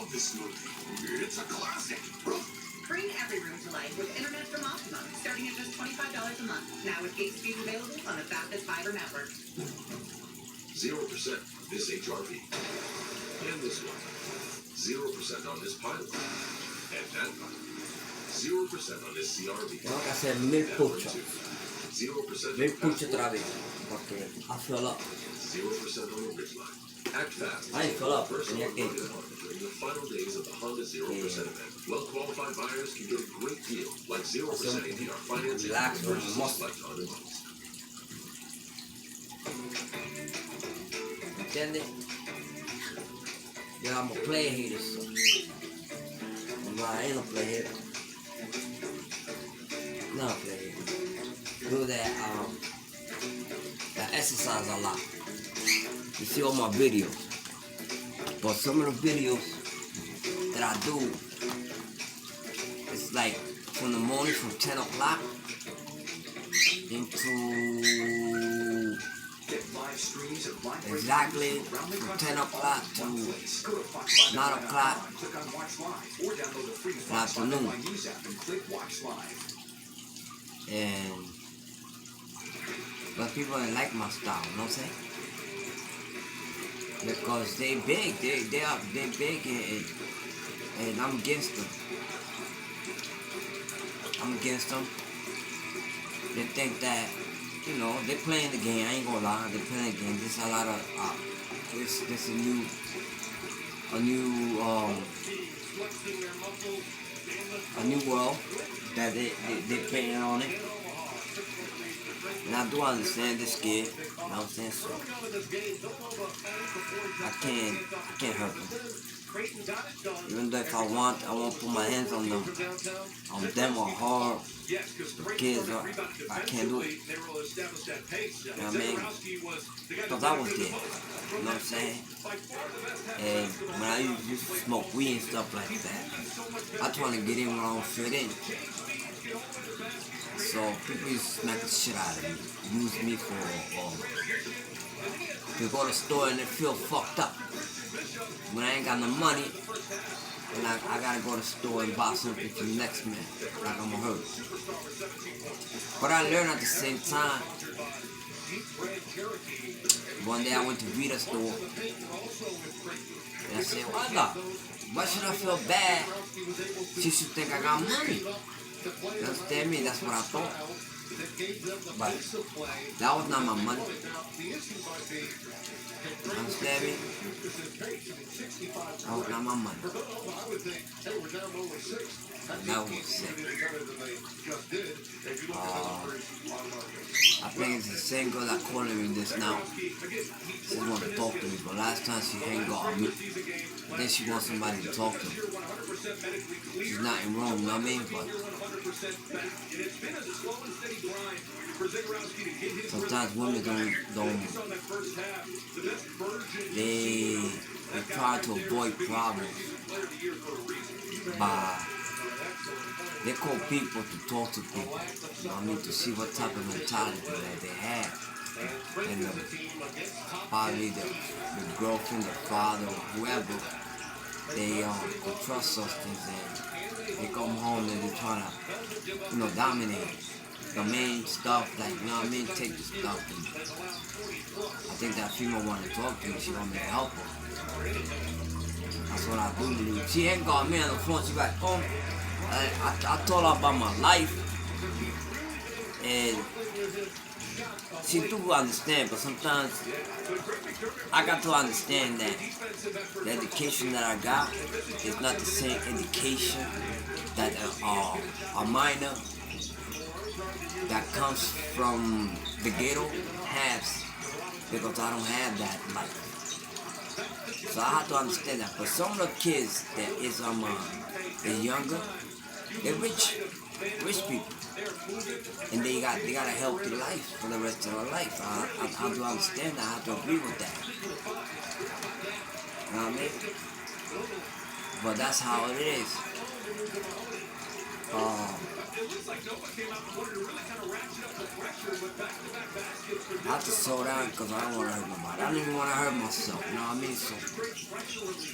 love this movie. It's a classic. Bring every room to life with internet from Optimum, starting at just $25 a month. Now with gig speed available on the fastest fiber network. 0% this HRV. And this one. 0% on this pilot. And that pilot. 0% on this CRV. Tengo que hacer 1000 push-ups. 0% 1000 push-ups otra vez. Porque I fell up. 0% on the ridgeline. Act fast. I ain't fell up. First Tenía on que... during the final days of the Honda 0% event. Well-qualified buyers can get a great deal, like 0% APR financing Relax, versus vamos. select Honda loans. ¿Entiendes? Yo I'm a player hater, so. No, I ain't a player hater. Not a player hater. Do that exercise a lot. You see all my videos. But some of the videos that I do, it's like from the morning from 10 o'clock into exactly from 10 o'clock to 9 o'clock in the afternoon. And but people ain't like my style, you know what I'm saying? Because they big, they big, and I'm against them. I'm against them. They think that, you know, they playing the game. I ain't gonna lie, they playing the game. There's a lot of this a new world that they playing on it. And I do understand this kid, you know what I'm saying? So I can't hurt them. Even though if I won't put my hands on them or her, the kids, I can't do it. You know what I mean? Because I was there, you know what I'm saying? And when I used to smoke weed and stuff like that, I trying to get in where I don't fit in. So people used to smack the shit out of me, use me for to go to the store and they feel fucked up. When I ain't got no money, and I gotta go to the store and buy something for the next man, like I'm gonna hurt. But I learned at the same time. One day I went to Vita store, and I said, why should I feel bad? She should think I got money. You understand me? That's what I thought. But that was not my money. Understand me? That was not my money. That was sick. I think it's the same girl that calling me this now. She wants to talk to me, but last time she hang out with me. Then she wants somebody to talk to. She's not in wrong, you know what I mean? But sometimes women don't they try to avoid problems by they call people to talk to people, you know what I mean, to see what type of mentality that they have. And probably the girlfriend, the father, or whoever, they could trust us and they come home and they try to, you know, dominate the main stuff, like, you know what I mean, take the stuff. And I think that female want to talk to me, she want me to help her. That's what I do believe. She ain't got me on the phone, she like, oh, I told her about my life, and she do understand, but sometimes I got to understand that the education that I got is not the same education that a minor that comes from the ghetto has, because I don't have that life. So I have to understand that. But some of the kids that is they're younger, they're rich people. And they got a healthy life for the rest of their life. I do understand that. I have to agree with that. You know what I mean? But that's how it is. I have to slow down because I don't want to hurt nobody. I don't even want to hurt myself. You know what I mean? So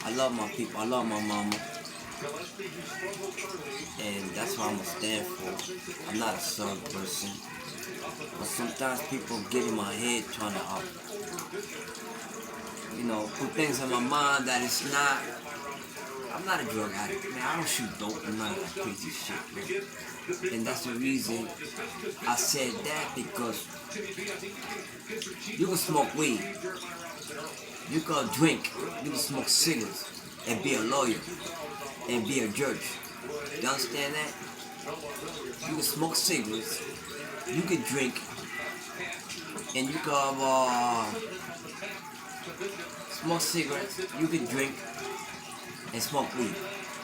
I love my people. I love my mama. And that's what I'm going to stand for. I'm not a certain person. But sometimes people get in my head trying to, put things in my mind that it's not. I'm not a drug addict, man. I don't shoot dope and none of that crazy shit, man. And that's the reason I said that, because you can smoke weed, you can drink, you can smoke cigarettes and be a lawyer and be a judge. You understand that? You can smoke cigarettes, you can drink, and you can smoke cigarettes, you can drink and smoke weed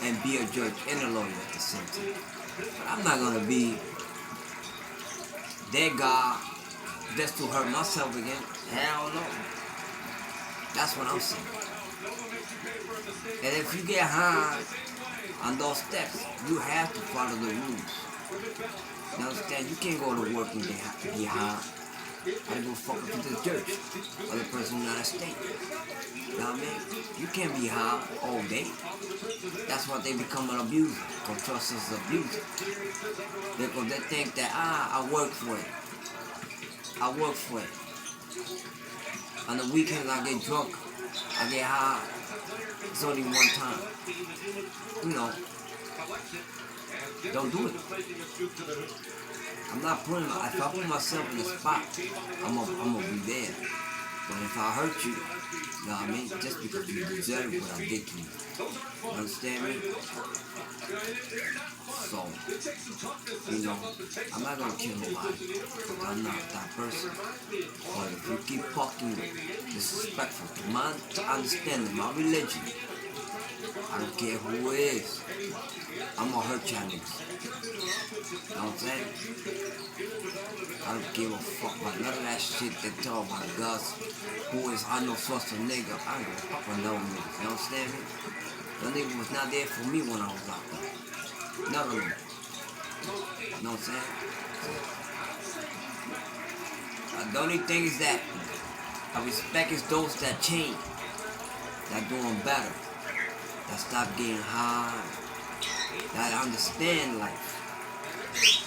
and be a judge and a lawyer at the same time. But I'm not gonna be that guy just to hurt myself again. Hell no. That's what I'm saying. And if you get high on those steps, you have to follow the rules. You understand? You can't go to work and get high. I don't go fuck with the judge or the person in the United States. You know what I mean? You can't be high all day. That's why they become an abuser. Because trust is abuser. Because they think that, I work for it. I work for it. On the weekends I get drunk. I get high. It's only one time. Don't do it. I'm not putting, if I put myself in the spot, I'm gonna be there. But if I hurt you, you know what I mean? Just because you deserve what I did to you. You understand me? So, I'm not gonna kill nobody. I'm not that person. But if you keep fucking disrespectful to understanding my religion, I don't care who it is, I'm gonna hurt y'all niggas. You know what I'm saying? I don't give a fuck about none of that shit they talk about Gus, who is Arnold Schwarzenegger. I don't give a fuck about no niggas. You understand me? That nigga was not there for me when I was out there. None of them. You know what I'm saying? The only thing is that I respect is those that change, that doing better, that stop getting high, that understand life.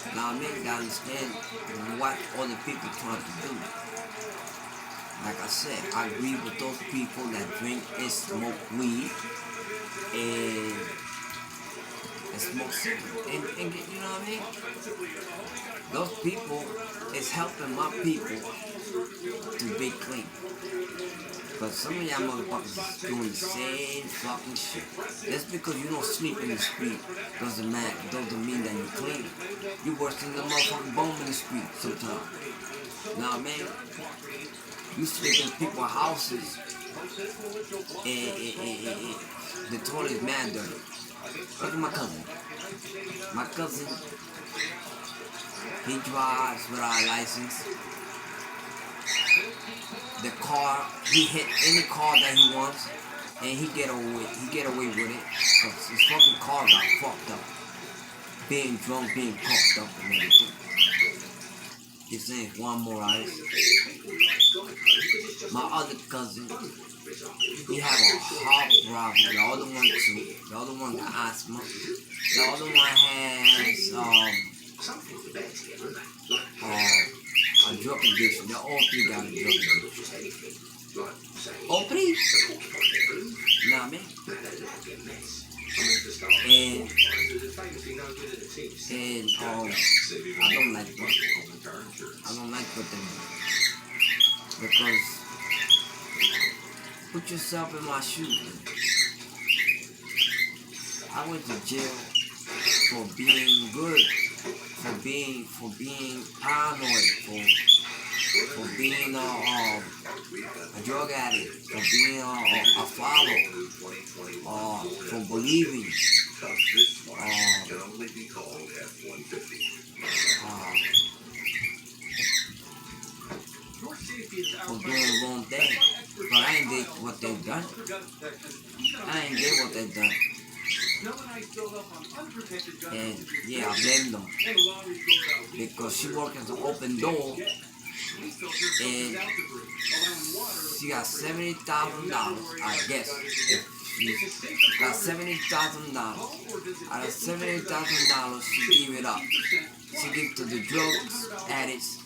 You know what I mean? That understand what other people trying to do. Like I said, I agree with those people that drink and smoke weed and smoke cigarettes. And you know what I mean? Those people is helping my people to be clean. But some of y'all motherfuckers is doing the same fucking shit. Just because you don't sleep in the street doesn't mean that you're clean. You're worse than the motherfucking bomb in the street sometimes. You know what I mean? You sleep in people's houses and the toilet is mad dirty. Look at my cousin. My cousin, he drives without a license. The car, he hit any car that he wants, and he get away with it, because his fucking car got fucked up. Being drunk, being pumped up and everything. His name's Juan Morales. My other cousin, he have a heart problem. The other one too. The other one got asthma. The other one has a drug addiction. They all three got a drug addiction. All three? Know what I mean? And I don't like what they do. Because put yourself in my shoes. I went to jail for being good, for being paranoid, for being a drug addict, for being a follower, for believing, for doing the wrong thing. But I ain't did what they done. I ain't did what they done. And yeah, I blame them because she worked as an open door, and she got $70,000. I guess if she got $70,000, out of $70,000, she gave it up. She gave it to the drugs addicts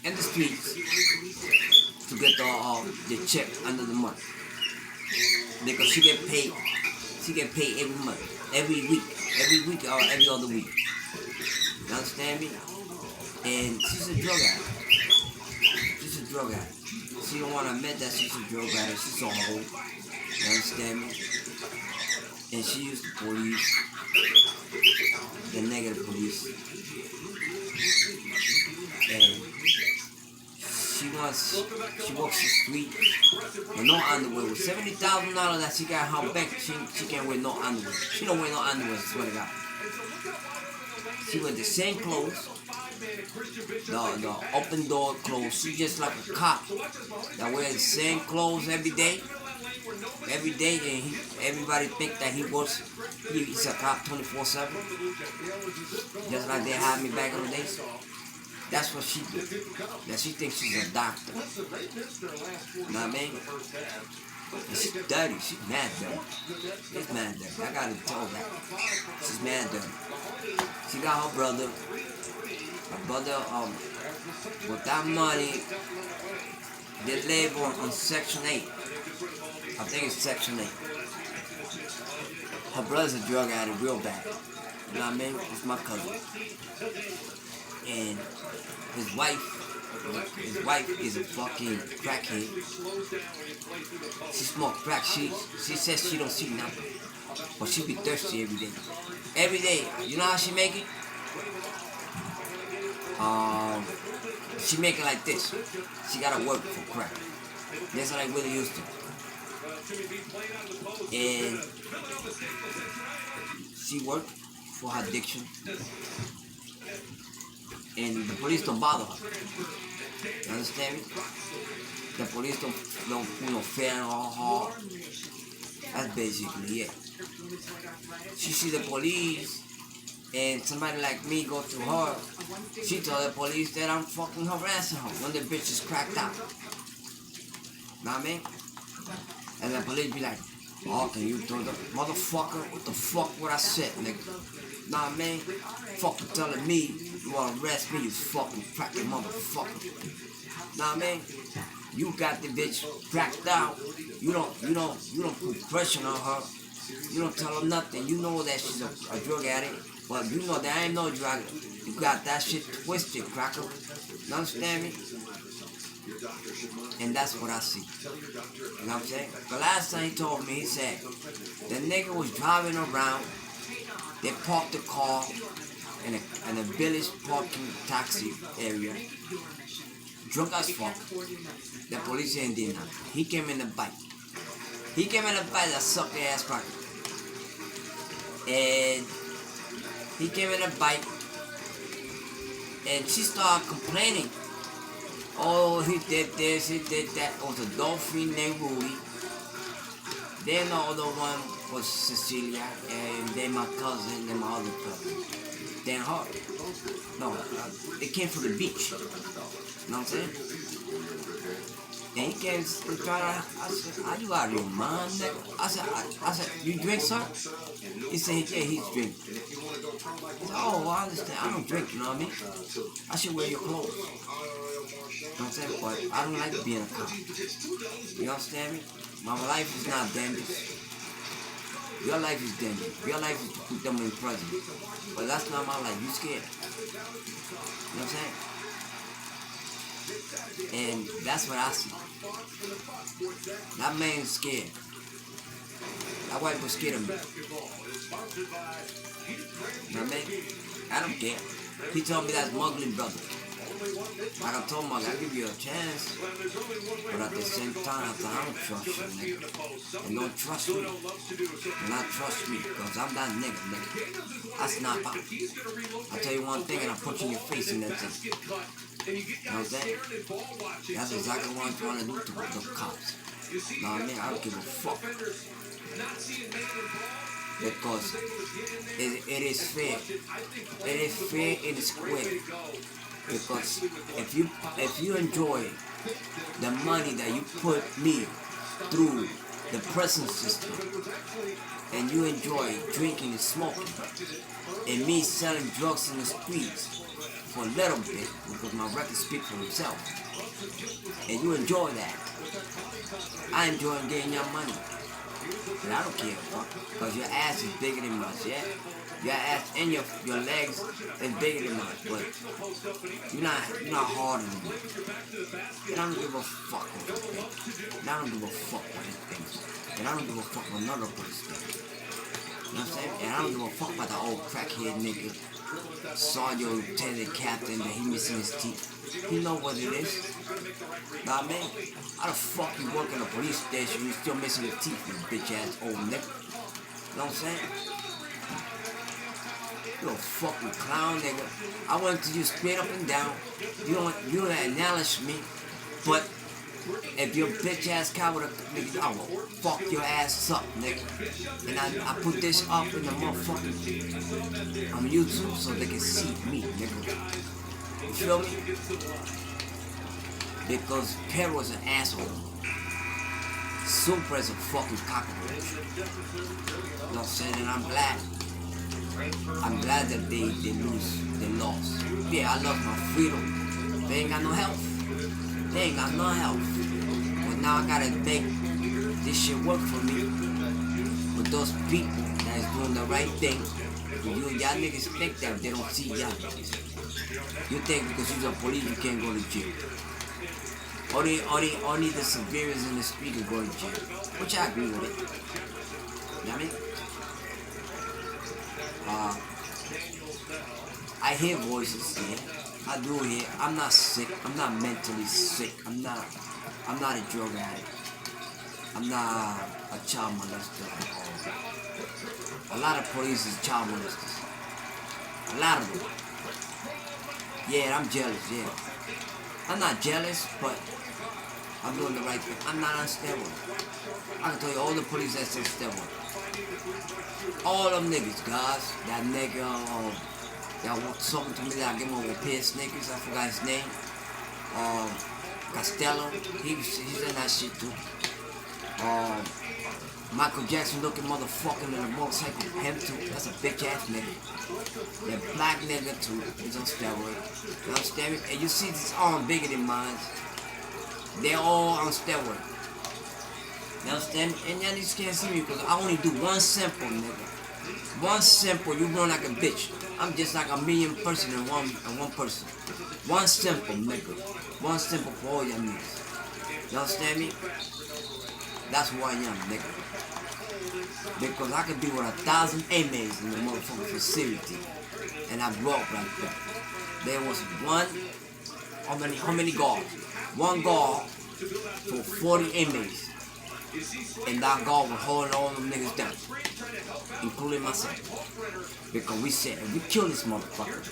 in the streets to get the check under the month, because she get paid. She get paid every month, every week or every other week. You understand me? And she's a drug addict. She's a drug addict. She don't want to admit that she's a drug addict. She's a hoe. You understand me? And she used the police, the negative police. And she walks the street with no underwear. With $70,000 that she got in her bank, she can't wear no underwear. She don't wear no underwear, I swear to God. She wear the same clothes, the open door clothes. She just like a cop that wears the same clothes every day, and everybody think that he's a cop 24/7, just like they had me back in the days. That's what she do. That she thinks she's a doctor. You know what I mean? And she's dirty. She's mad dirty. She's mad dirty. I gotta tell that. She's mad dirty. She got her brother. Her brother, with that money, they live on Section 8. I think it's Section 8. Her brother's a drug addict real bad. You know what I mean? It's my cousin. And his wife is a fucking crackhead. She smoke crack. She says she don't see nothing, but she be thirsty every day. Every day. You know how she make it? She make it like this. She gotta work for crack. That's like Willie used to. And she worked for her addiction. And the police don't bother her. You understand me? The police don't fair her. That's basically it. She see the police and somebody like me go to her. She tell the police that I'm fucking harassing her when the bitch is cracked out. Know what I mean? And the police be like, oh, can you throw the motherfucker? What the fuck what I said, nigga? Know what I mean? Fucking telling me you wanna arrest me, you fucking cracking motherfucker. Know what I mean? You got the bitch cracked out. You don't put pressure on her. You don't tell her nothing. You know that she's a drug addict, but you know that ain't no drug. You got that shit twisted, cracker. You understand me? And that's what I see. You know what I'm saying? The last time he told me, he said, the nigga was driving around, they parked the car in a village parking taxi area, drunk as fuck. The police ain't did nothing. He came in the bike. That sucker ass cracker. And he came in a bike, and she started complaining. Oh, he did this, he did that. It was a dolphin named Rudy. Then the other one was Cecilia, and then my cousin, then my other cousin. Then her. No, it came from the beach. You know what I'm saying? And he came to try to, I said, are you out of your mind, nigga? I said, you drink, sir? He said, yeah, he's drinking. He said, oh, well, I understand. I don't drink, you know what I mean? I should wear your clothes. You know what I'm saying? But I don't like being a cop. You understand me? My life is not dangerous. Your life is dangerous. Your life is to put them in prison. But that's not my life. You scared. You know what I'm saying? And that's what I see. That man's scared. That wife was scared of me. You know what I mean? I don't care. He told me that's Mugly brother. Like I told him, I'll give you a chance. But at the same time, I don't trust you, nigga. And don't trust me. Do not trust me, because I'm that nigga. That's not about. I'll tell you one thing and I'll punch you in your face and that's it. You know what I'm saying? That's exactly what I'm trying to do to the cops. You know what I mean? I don't give a fuck. because it is fair. It is fair, it is square. Because if you enjoy the money that you put me through the prison system, and you enjoy drinking and smoking, and me selling drugs in the streets for a little bit, because my records speak for themselves, and you enjoy that, I enjoy getting your money. And I don't care, because your ass is bigger than mine, yeah? Your ass and your legs is bigger than mine, but you're not harder than me. And I don't give a fuck what you think. And I don't give a fuck what he thinks. And I don't give a fuck what none of us think. You know what I'm saying? And I don't give a fuck about the old crackhead nigga. Saw your lieutenant captain that he missing his teeth. He know what it is. Nah, man. How the fuck you work in a police station, you still missing your teeth, you bitch ass old nigga? You know what I'm saying? You a fucking clown, nigga. I went to you straight up and down. You don't acknowledge me, but if your bitch ass cow would have, nigga, I will fuck your ass up, nigga. And I put this up in the motherfucking on YouTube so they can see me, nigga. You feel me? Because Perry was an asshole. Super is a fucking cockroach. You know what I'm saying? And I'm glad that they lost. Yeah, I lost my freedom. They ain't got no health. They ain't got no health. But now I gotta make this shit work for me. With those people that is doing the right thing. Y'all niggas think that they don't see y'all niggas. You think because you're a police you can't go to jail. Only the civilians in the street can go to jail. Which I agree with it. You know what I mean? I hear voices, yeah. I do hear. I'm not sick. I'm not mentally sick. I'm not a drug addict. I'm not a child molester. A lot of police is child molesters. A lot of them. Yeah, I'm jealous, yeah. I'm not jealous, but I'm doing the right thing. I'm not on steroids. I can tell you all the police that's on steroids. All them niggas, guys. That nigga, that was talking to me that I gave him a pair of sneakers. I forgot his name. Costello. He's in that shit too. Michael Jackson looking motherfucker in a motorcycle. Him too. That's a bitch ass nigga. That black nigga too. He's on steroids. You understand me? And you see this arm bigger than mine. They're all on steroids. You understand? And y'all niggas can't see me because I only do one simple, nigga. One simple, you run like a bitch. I'm just like a million person in one person. One simple, nigga. One simple for all y'all niggas. You understand me? That's who I am, nigga. Because I could be with 1,000 inmates in the motherfucking facility. And I grew up like that. There was one, how many guards? One guard for 40 inmates. And that guard was holding all them niggas down, including myself. Because we said, if we kill this motherfucker,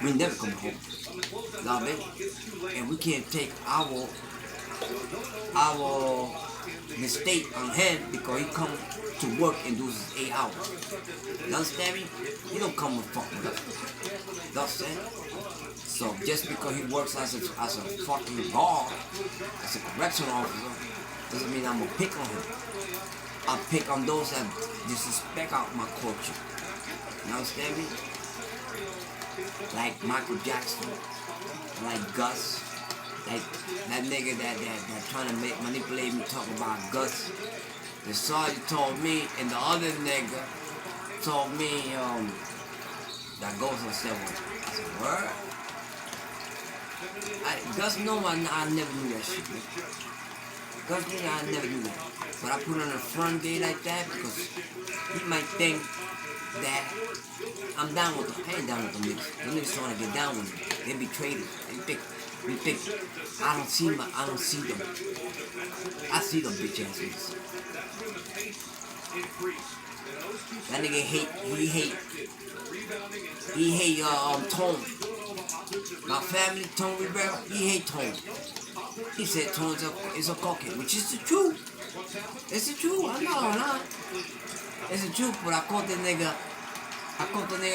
we never come home. Nah, baby. And we can't take our mistake on him because he come to work and do his 8 hours. You understand me? He don't come and fuck with us. You know what I'm saying? So just because he works as a fucking guard, as a correctional officer, doesn't mean I'm gonna pick on him. I pick on those that disrespect out my culture. You understand me? Like Michael Jackson, like Gus, like that nigga that trying to manipulate me talking about Gus. The sergeant told me, and the other nigga told me that goes on 7. I said, word? Gus know I never knew that shit. Gus knew that I never knew that. But I put on a front day like that because he might think that I'm down with them. I ain't down with them niggas. Them niggas trying to get down with me. They be traitors. They think I don't see them. I see them bitch ass niggas. That nigga he hate Tone. My family, Tone Rivera, he hate Tone. He said Tone is a cockhead, which is the truth. It's the truth. I'm not lying. It's the truth, but I caught the nigga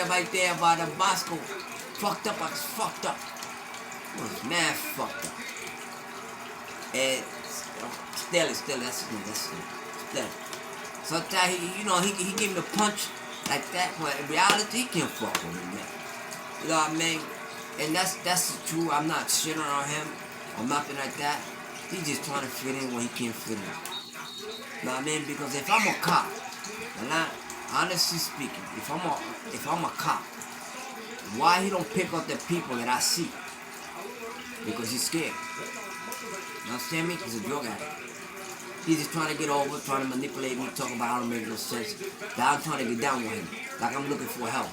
right there by the Bosco. Fucked up, I was fucked up. I was mad fucked up. And still, that's still. Sometimes he give me a punch like that, but in reality he can't fuck with me, man. You know what I mean? And that's the truth. I'm not shitting on him or nothing like that. He's just trying to fit in when he can't fit in. You know what I mean? Because if I'm a cop, and honestly speaking, if I'm a cop, why he don't pick up the people that I see? Because he's scared. You understand me? He's a drug addict. He's just trying to get over, trying to manipulate me, talking about how to make no sense. That I'm trying to get down with him. Like I'm looking for help.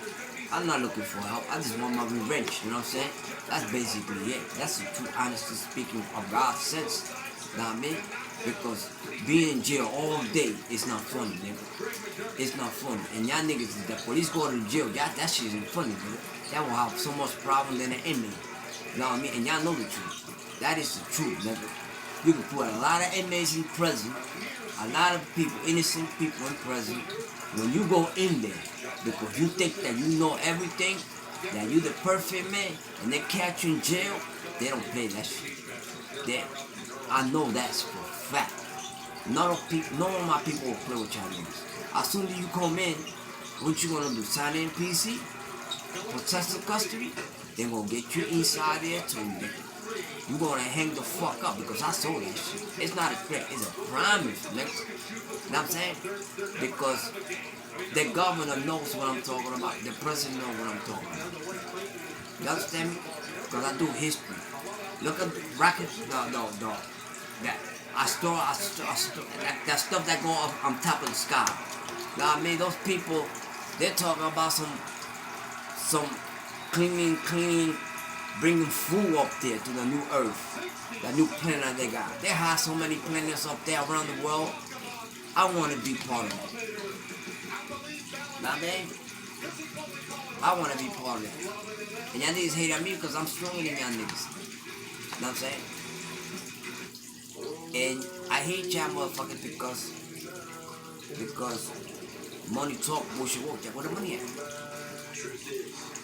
I'm not looking for help. I just want my revenge. You know what I'm saying? That's basically it. That's the true, honestly speaking, of God's sense. You know what I mean? Because being in jail all day is not funny, nigga. It's not funny. And y'all niggas, if the police go to jail, that shit isn't funny, nigga. That will have so much problem than an inmate. You know what I mean? And y'all know the truth. That is the truth, nigga. You can put a lot of inmates in prison, a lot of people, innocent people in prison. When you go in there, because you think that you know everything, that you the perfect man, and they catch you in jail, they don't play that shit. I know that's for a fact. None of my people will play with y'all niggas. As soon as you come in, what you gonna do? Sign in PC? Protective custody? They gonna get you inside there too, nigga. You gonna hang the fuck up because I saw that shit. It's not a threat, it's a promise, nigga. You know what I'm saying? Because the governor knows what I'm talking about. The president knows what I'm talking about. You understand me? Because I do history. Look at rockets, that stuff that go up on top of the sky. You know what I mean? Those people, they're talking about some cleaning, bringing food up there to the new earth, the new planet they got. They have so many planets up there around the world. I want to be part of it. Know what I mean? I want to be part of it. And y'all niggas hate on me because I'm stronger than y'all niggas. Know what I'm saying? And I hate y'all motherfuckers because money talk, bullshit walk. Where the money at?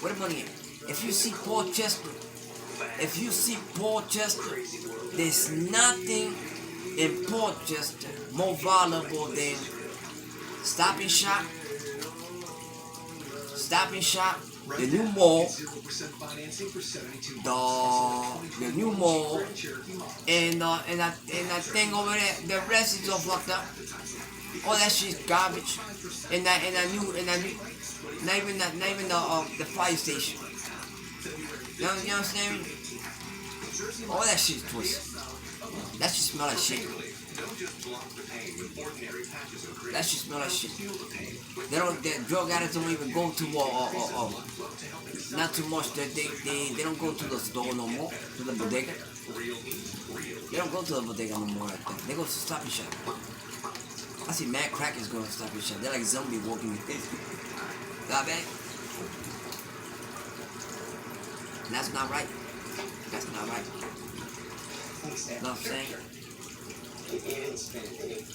Where the money at? If you see Paul Chester, there's nothing in Paul Chester more valuable than Stop and Shop, the new mall, the new mall, and that thing over there. The rest is all fucked up. All that shit's garbage. And that new, not even the fire station. You understand me? All that shit's twisted. That shit smell like shit. That shit smell like shit. The drug addicts don't even go to not too much. They don't go to the store no more, to the bodega. They don't go to the bodega no more like that. They go to Stop and Shop. I see mad crackers going to Stop and Shop. They're like zombies walking with this. Got that? That's not right. That's not right. You know what I'm saying?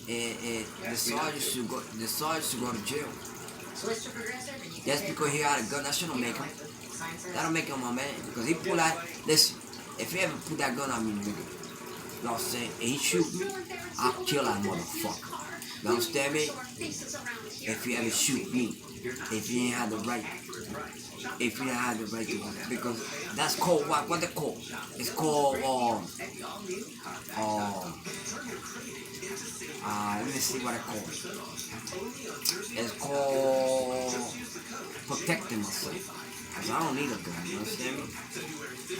And the sergeant should go to jail. Just because he had a gun, that shouldn't make him. That'll make him my man. Because he pull out, listen, if he ever put that gun on me, nigga, you know what I'm saying, and he shoot me, I'll kill that motherfucker. You understand me? If he ever shoot me, if he ain't had the right, to do it. Because that's called, what they call? It's called, let me see what I call it. It's called protecting myself. Because I don't need a gun, you understand me?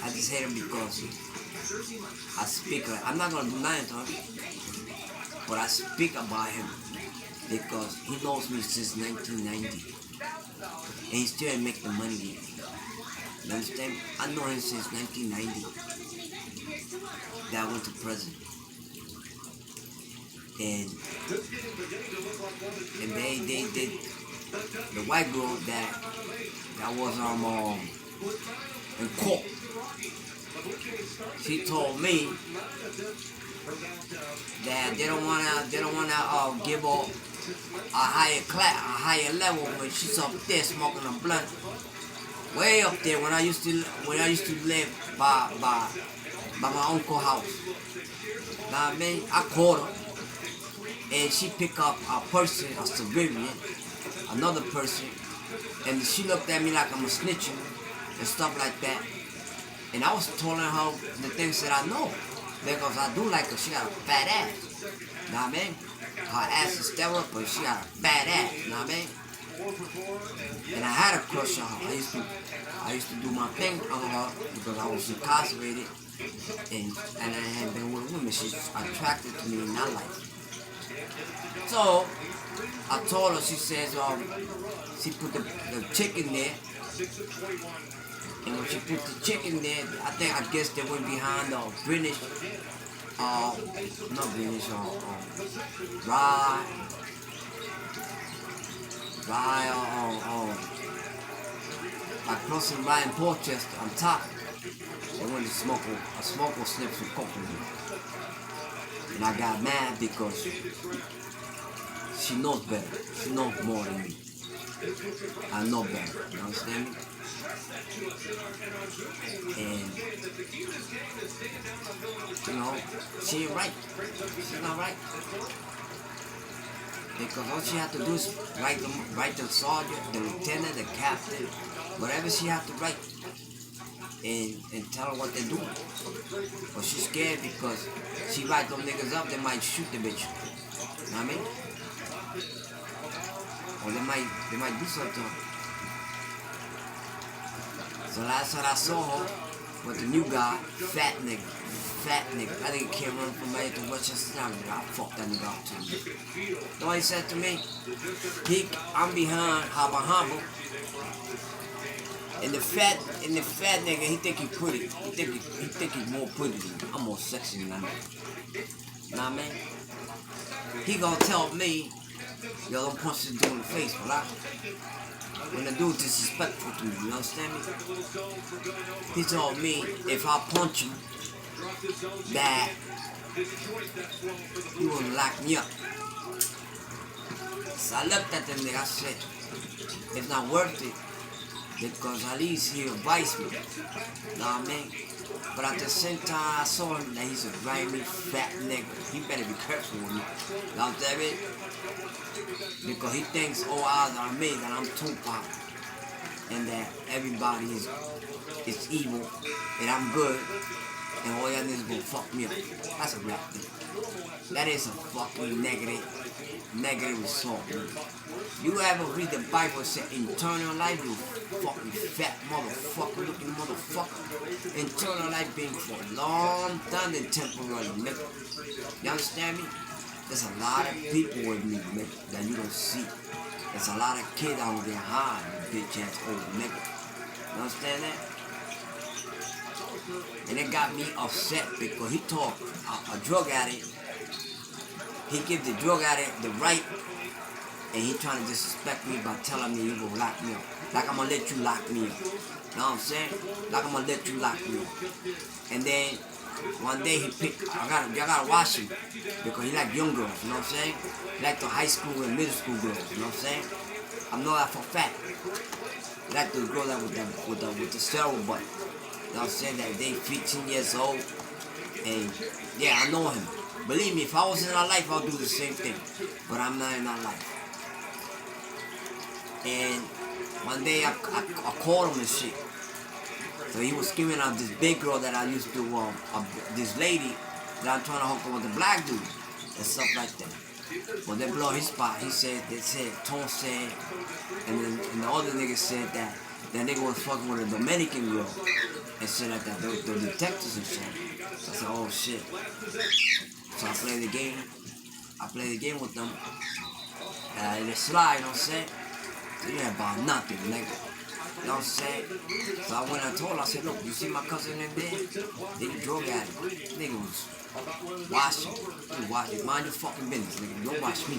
I just hate him because I speak, I'm not going to do nothing to him, but I speak about him because he knows me since 1990. And he still ain't make the money with me. You understand? I know him since 1990. That I went to prison. And they the white girl that was in court. She told me that they don't wanna give up a higher level when she's up there smoking a blunt. Way up there when I used to live by my uncle's house. Now I mean, I called her and she picked up a person, a civilian, another person, and she looked at me like I'm a snitching and stuff like that. And I was telling her the things that I know. Because I do like her, she got a fat ass. Know what I mean? Her ass is sterile, but she got a fat ass, know what I mean? And I had a crush on her. I used to do my thing on her because I was incarcerated and I had been with women. She's attracted to me in that life. So I told her, she says, she put the chicken there. And when she put the chicken there, I guess they went behind the British, not British, like crossing Rye and Portchester on top. They went to smoke a smoker snipped some cocaine. And I got mad because she knows better. She knows more than me. I know better. You understand me? And you know, she ain't right. She's not right. Because all she had to do is write the sergeant, the lieutenant, the captain, whatever she had to write, and tell her what they're doing. But she's scared because she write them niggas up, they might shoot the bitch. You know what I mean? Or they might do something to her. So last time I saw her with the new guy, fat nigga. I think he came running from here to Westchester. I fucked that nigga up too. You know what he said to me? I'm behind Haba. And the fat nigga, he think he pretty. He think he's more pretty than me. I'm more sexy than him. You know what I mean? He gonna tell me, yo, don't punch this dude in the face, right? When the dude disrespectful to me, you understand me? He told me if I punch him, that he will lock me up. So I looked at the nigga, I said, it's not worth it, because at least he advised me. You know what I mean? But at the same time, I saw him that he's a grimy, fat nigga. He better be careful with me. You know what I mean? Because he thinks all eyes are on me, that I'm Tupac, and that everybody is evil, and I'm good, and all y'all niggas gonna fuck me up. That's a rap thing. That is a fucking negative assault, man. You ever read the Bible and say eternal life, you fucking fat motherfucker looking motherfucker. Eternal life being for a long time than temporary, nigga. You understand me? There's a lot of people with me, nigga, that you don't see. There's a lot of kids out there high, you bitch ass old nigga. You understand that? And it got me upset because he told a drug addict, he give the drug addict the right, and he trying to disrespect me by telling me he gonna lock me up. Like I'm gonna let you lock me up. You know what I'm saying? Like I'm gonna let you lock me up. And then one day he picked, I gotta watch him because he like young girls, you know what I'm saying? He like the high school and middle school girls, you know what I'm saying? I know that for a fact. He like the girl that with the steroid butt. You know what I'm saying? That they 15 years old. And yeah, I know him. Believe me, if I was in our life, I'll do the same thing. But I'm not in our life. And one day I called him and shit. So he was screaming out this big girl that I used to, this lady that I'm trying to hook up with the black dude and stuff like that. But they blow his spot. They said, Tone said, and then the other nigga said that nigga was fucking with a Dominican girl and shit like that. The detectives and shit. So I said, oh shit. So I played the game. I played the game with them. And I let it slide, you know what I'm saying? So you ain't about nothing, nigga. You know what I'm saying? So I went and told her, I said, look, you see my cousin in there? They drug addict. Nigga was Wash it. You wash it. Mind your fucking business, nigga. Don't watch me.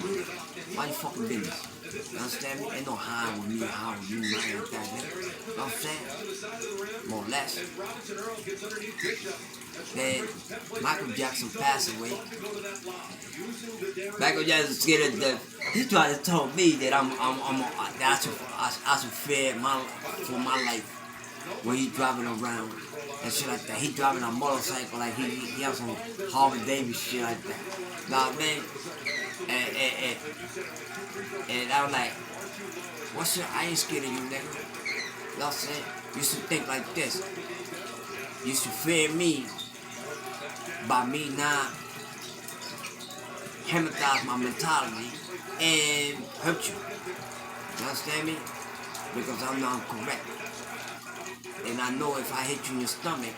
Mind your fucking business. You understand me? Ain't no high with me, high with you, nothing like that, nigga. You know what I'm saying? More or less. Then Michael Jackson passed away. Michael Jackson scared of death. He tried to tell me that I should fear for my life when he driving around and shit like that. He driving a motorcycle like he has some Harley Davidson shit like that. Know what I mean? And I'm like, what's your? I ain't scared of you, nigga. You know what I'm saying? You should think like this. You should fear me by me not hypnotize my mentality and hurt you. You understand me? Because I'm not correct. And I know if I hit you in your stomach,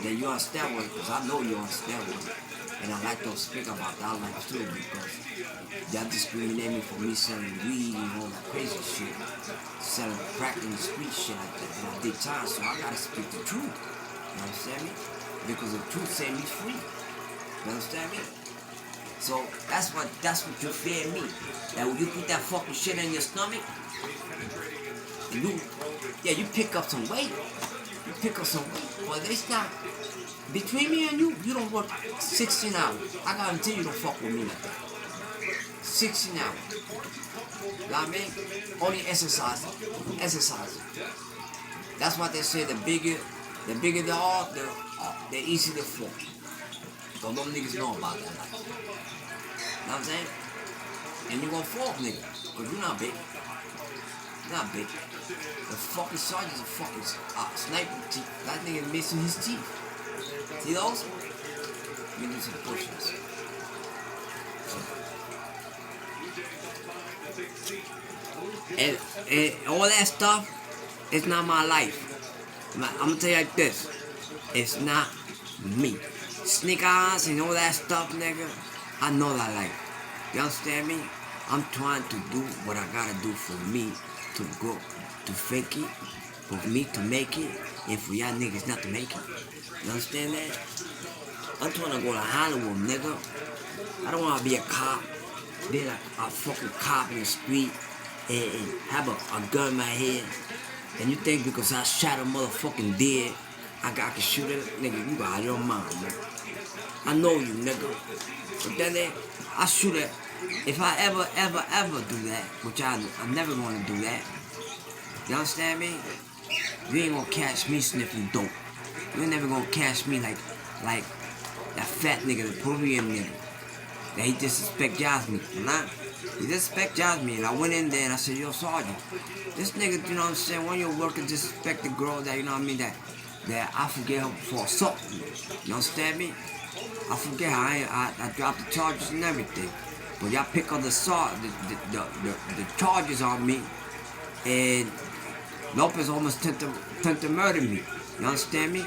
then you're on steroids, because I know you're on steroids. And I like to speak about that, I like too, because y'all discriminate me for me selling weed and all that crazy shit, selling crack in the street shit like that. And I did time, so I gotta speak the truth. You understand me? Because the truth set me free. You understand me? So that's what you fear me. That when you put that fucking shit in your stomach, and you pick up some weight. You pick up some weight. But it's not. Between me and you don't work 16 hours. I guarantee you don't fuck with me like that. 16 hours. You know what I mean? Only exercise. Exercise. That's what they say, the bigger they are, the easier they fall. Because them niggas know about that life. You know what I'm saying? And you gonna fall, nigga. Because you're not big. You're not big. The fucking sergeant's a fucking sniper teeth. That nigga missing his teeth. See those? We do some push-ups. And all that stuff, it's not my life. I'm gonna tell you like this. It's not me. Sneak eyes and all that stuff, nigga. I know that life. You understand me? I'm trying to do what I gotta do for me to grow, to fake it, for me to make it, and for y'all niggas not to make it. You understand that? I'm trying to go to Hollywood, nigga. I don't want to be a cop, be like a fucking cop in the street, and have a gun in my head. And you think because I shot a motherfucking dead, I can shoot it? Nigga, you got out of your mind, man. I know you, nigga. But then I shoot it. If I ever do that, which I'm never gonna do that. You understand me? You ain't gonna catch me sniffing dope. You ain't never gonna catch me like that fat nigga, the Peruvian nigga. That he disrespect Jasmine. Nah, he disrespect Jasmine. And I went in there and I said, yo, Sergeant, this nigga, you know what I'm saying, when you're working, disrespect the girl that, you know what I mean, that I forget her for assault. You understand me? I forget how I dropped the charges and everything. But y'all pick up the charges on me, and Lopez almost attempted to murder me. You understand me?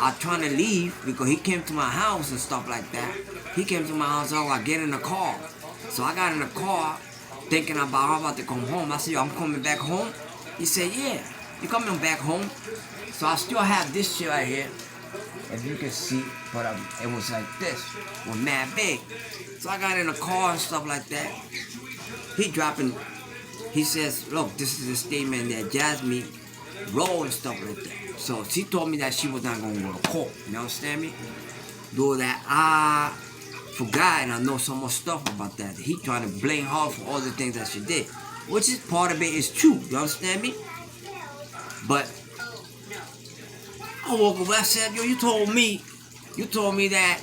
I trying to leave because he came to my house and stuff like that. He came to my house, I get in the car. So I got in the car thinking about how about to come home. I said, yo, I'm coming back home. He said, yeah, you coming back home. So I still have this shit right here, if you can see, but it was like this, was mad big. So I got in the car and stuff like that. He says, look, this is a statement that Jasmine wrote and stuff like that. So she told me that she was not going to go to court. You understand me? Though that I forgot and I know so much stuff about that. He trying to blame her for all the things that she did. Which is part of it is true. You understand me? But I woke up and I said, yo, you told me that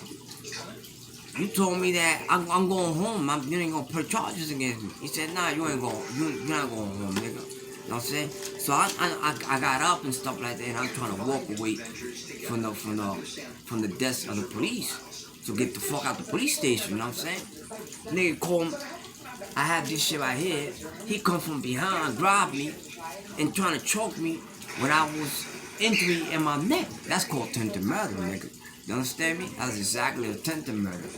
I'm going home. You ain't gonna put charges against me. He said, nah, you're not going home, nigga. You know what I'm saying? So I got up and stuff like that, and I'm trying to walk away from the desk of the police to get the fuck out the police station. You know what I'm saying? Nigga called me. I had this shit right here. He come from behind, grabbed me, and trying to choke me when I was injury in my neck. That's called attempted murder, nigga. You understand me? That's exactly attempted murder.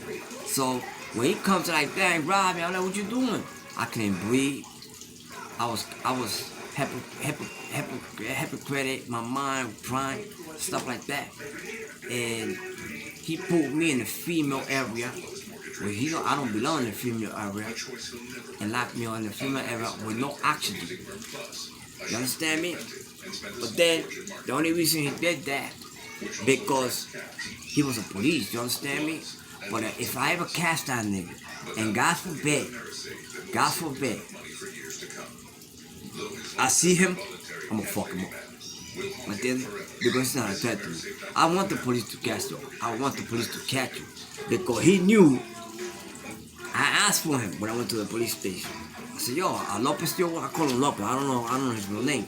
So when he comes like that and rob me, I'm like, what you doing? I couldn't breathe. I was hypocritic, my mind crying, stuff like that. And he put me in the female area where I don't belong in the female area, and locked me on the female area with no oxygen. You understand me? But then the only reason he did that because he was a police. You understand me? But if I ever catch that nigga, and God forbid, I see him, I'm gonna fuck him up. Because it's not a threat to me. I want the police to catch him. I want the police to catch him. Because he knew. I asked for him when I went to the police station. I said, yo, Lopez still, I call him Lopez. I don't know his real name.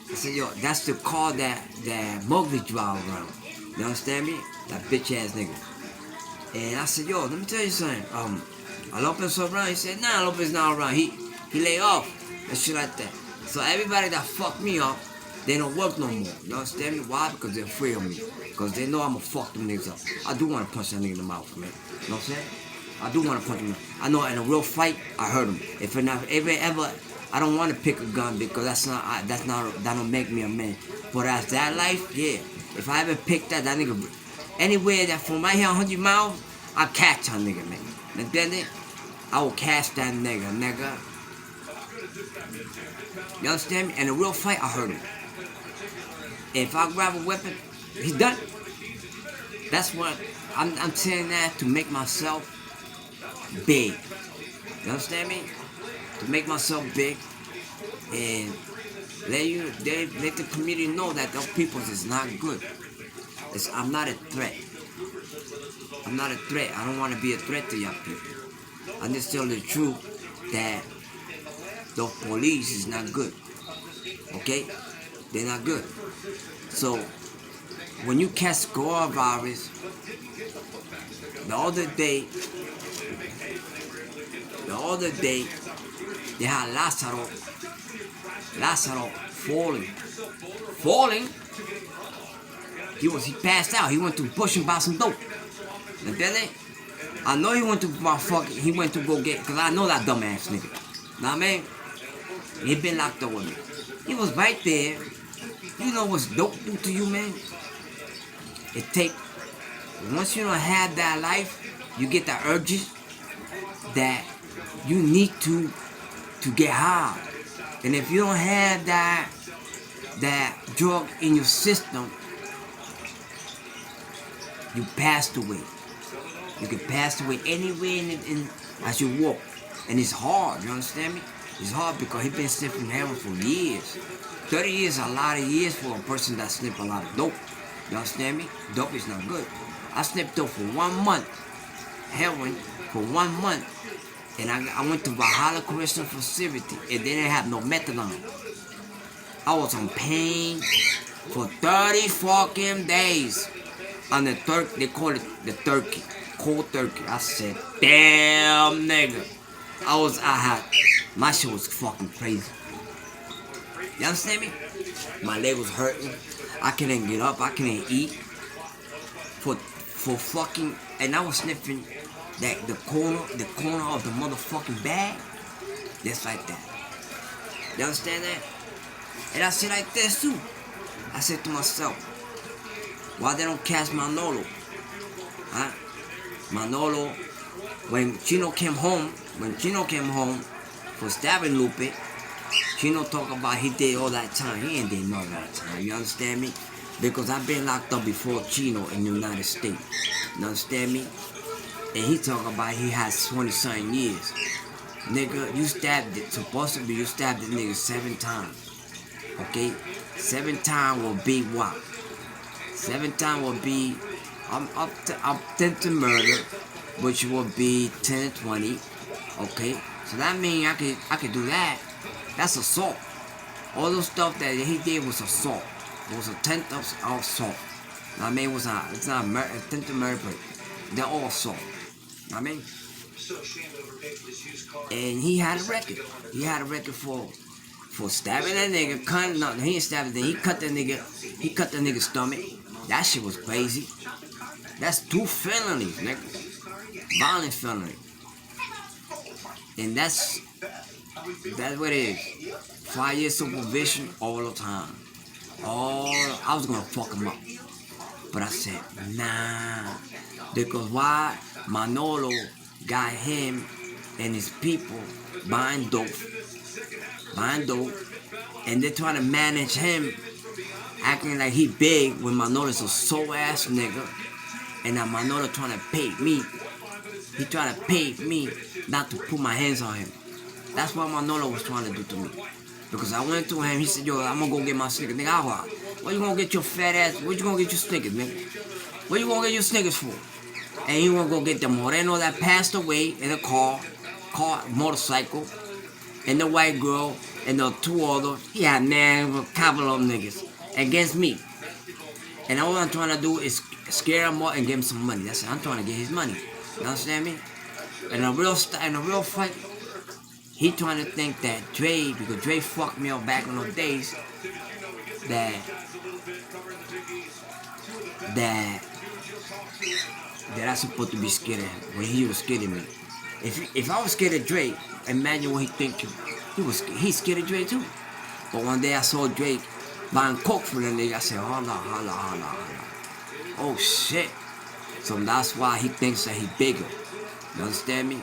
I said, yo, that's the car that Mowgli drive around. You understand me? That bitch ass nigga. And I said, yo, let me tell you something. Lopez around? He said, nah, Lopez not around. He lay off and shit like that. So everybody that fucked me up, they don't work no more. You understand me? Why? Because they're afraid of me. Because they know I'm gonna fuck them niggas up. I do want to punch that nigga in the mouth, man. You know what I'm saying? I do want to punch him. I know in a real fight, I hurt him. If ever, I don't want to pick a gun because that don't make me a man. But as that life, yeah. If I ever pick that nigga, anywhere that from right here 100 miles, I'll catch that nigga, man. And then I will catch that nigga. You understand me? In a real fight, I hurt him. If I grab a weapon, he's done. That's what I'm saying that to make myself big. You understand me? To make myself big and let the community know that those people is not good. I'm not a threat. I'm not a threat. I don't want to be a threat to y'all people. I'm just telling the truth that the police is not good. Okay? They're not good. So when you catch coronavirus, the other day, they had Lazaro falling. He passed out. He went to push and buy some dope. And then I know he went to go get, because I know that dumbass nigga. Know what I mean? He been locked up with me. He was right there. You know what's dope do to you, man? Once you don't have that life, you get the urges that you need to get high. And if you don't have that drug in your system, you passed away. You can pass away anywhere as you walk. And it's hard, you understand me? It's hard because he's been sniffing heroin for years. 30 years is a lot of years for a person that sniffed a lot of dope. You understand me? Dope is not good. I sniffed dope for 1 month. Heroin for 1 month. And I went to Valhalla Correctional Facility and they didn't have no methadone. I was on pain for 30 fucking days. On the they call it the turkey. Cold turkey. I said, damn nigga. My shit was fucking crazy. You understand me? My leg was hurting. I couldn't get up. I couldn't eat. For fucking, and I was sniffing the corner of the motherfucking bag. Just like that. You understand that? And I said like this too. I said to myself, why they don't catch Manolo? Huh? Manolo, when Chino came home for stabbing Lupe, Chino talk about he did all that time. He ain't did none of that time. You understand me? Because I've been locked up before Chino in the United States. You understand me? And he talk about he has 20-something years. Nigga, you stabbed the nigga 7 times. Okay? 7 times will be what? 7 times will be, I'm attempted murder, which will be 10 to 20. Okay? So that means I could do that. That's assault. All those stuff that he did was assault. It was a tenth of assault. I mean, it's not attempted murder, but they're all assault. I mean, and he had a record. He had a record for stabbing that nigga. He didn't stab it. He cut the nigga's stomach. That shit was crazy. That's 2 felonies, nigga. Violent felony. And that's what it is. 5 years supervision all the time. I was gonna fuck him up. But I said, nah. Because why? Manolo got him and his people buying dope. And they're trying to manage him, acting like he big when Manolo's a soul ass nigga. And now Manolo trying to pay me. He trying to pay me not to put my hands on him. That's what Manolo was trying to do to me. Because I went to him, he said, yo, I'm gonna go get my Snickers. Nigga, Agua, where you gonna get your fat ass? Where you gonna get your Snickers, nigga? Where you gonna get your Snickers for? And he wanna go get the Moreno that passed away in a car, motorcycle, and the white girl, and the two others. He had man, a couple of them niggas against me. And all I'm trying to do is scare him more and give him some money. That's it. I'm trying to get his money. You understand me? In a real fight, he trying to think that Dre, because Dre fucked me up back in those days, that I'm supposed to be scared of him when he was scared of me. If I was scared of Dre, imagine what he think. He's scared of Dre too. But one day I saw Drake buying coke for the nigga. I said, holla. Oh shit. So that's why he thinks that he bigger. You understand me?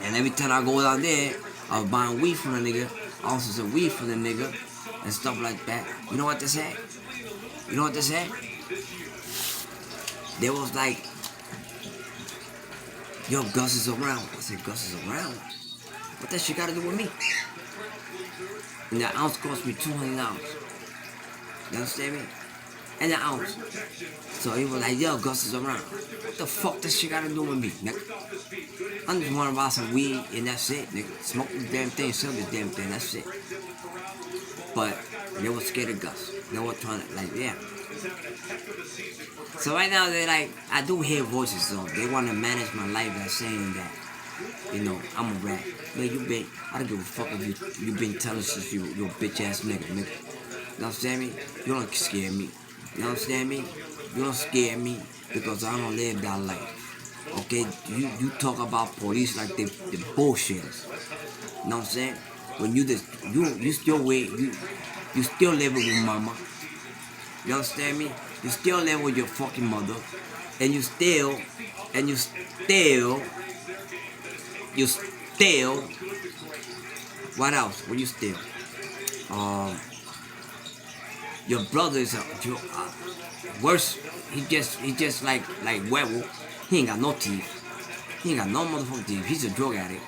And every time I go down there, I was buying weed from the nigga, also some weed from the nigga, and stuff like that. You know what they said? They was like, yo, Gus is around. I said, Gus is around? What that shit got to do with me? And that ounce cost me $200. You understand me? And an ounce. So he was like, yo, Gus is around. What the fuck that shit got to do with me, nigga? I'm just wanna buy some weed and that's it, nigga. Smoke the damn thing, sell the damn thing, that's it. But they were scared of Gus. They were trying to, like, yeah. So right now, they're like, I do hear voices though. They want to manage my life by saying that, you know, I'm a rat. Man, I don't give a fuck if you been telling since you're a bitch ass nigga. You understand me? You don't scare me. You understand me? You don't scare me because I don't live that life. Okay? You talk about police like they bullshitters. You know what I'm saying? When you still wait, you still live with your mama. You understand me? You still live with your fucking mother. And you still, what else? What you steal? Your brother is worse. He just like werewolf. He ain't got no teeth. He ain't got no motherfucking teeth. He's a drug addict.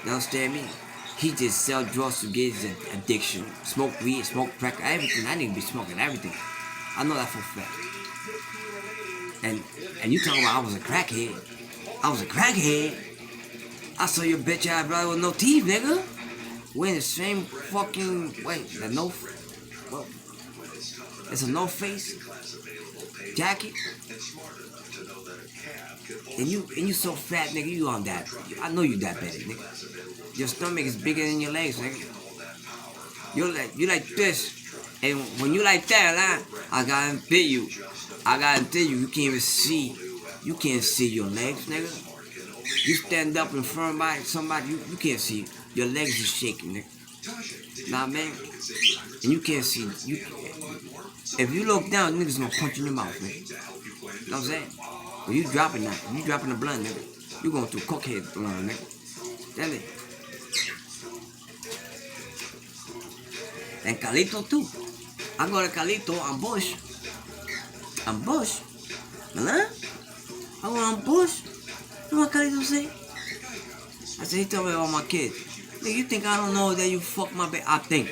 You understand me? He just sell drugs to get his addiction. Smoke weed, smoke crack, everything. I need to be smoking everything. I know that for a fact. And you talking about I was a crackhead. I saw your bitch ass brother with no teeth, nigga. Wearing the same fucking it's a no face jacket. And you so fat, nigga, you on that. I know you that bad, nigga. Your stomach is bigger than your legs, nigga. You like this. And when you like that, I gotta tell you, you can't even see. You can't see your legs, nigga. You stand up in front of somebody, you can't see. Your legs are shaking, nigga. Nah, man. And you can't see. If you look down, niggas gonna punch you in the mouth, nigga. You know what I'm saying? When you dropping that, you dropping the blunt, nigga. You going through cokehead blunt, nigga. Tell it. And Calito too. I go to Calito on Bush. On Bush? Huh? I go on Bush. You know what Calito say? I said, he told me about my kids. Nigga, you think I don't know that you fuck my baby? I think.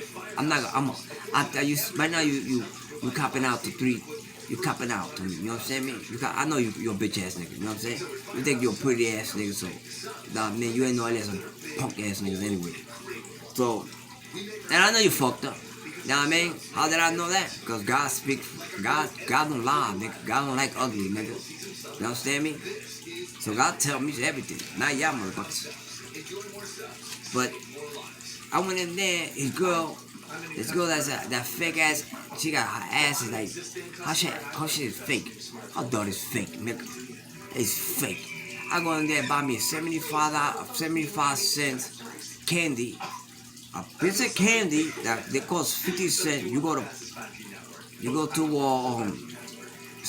Right now you copping out to 3. You copping out to me, you know what I'm saying? I know you're a bitch ass nigga, you know what I'm saying? You think you're a pretty ass nigga, so nah, man, you ain't no ass punk ass niggas anyway. So, and I know you fucked up. You know what I mean? How did I know that? Because God don't lie, nigga. God don't like ugly, nigga. You understand me? So God tell me everything. Not y'all motherfuckers. But I went in there, this girl that's that fake ass, she got her ass is like, her shit is fake. Her daughter is fake, nigga. It's fake. I go in there and buy me a 75 cents candy. A piece of candy that they cost 50 cents. You go to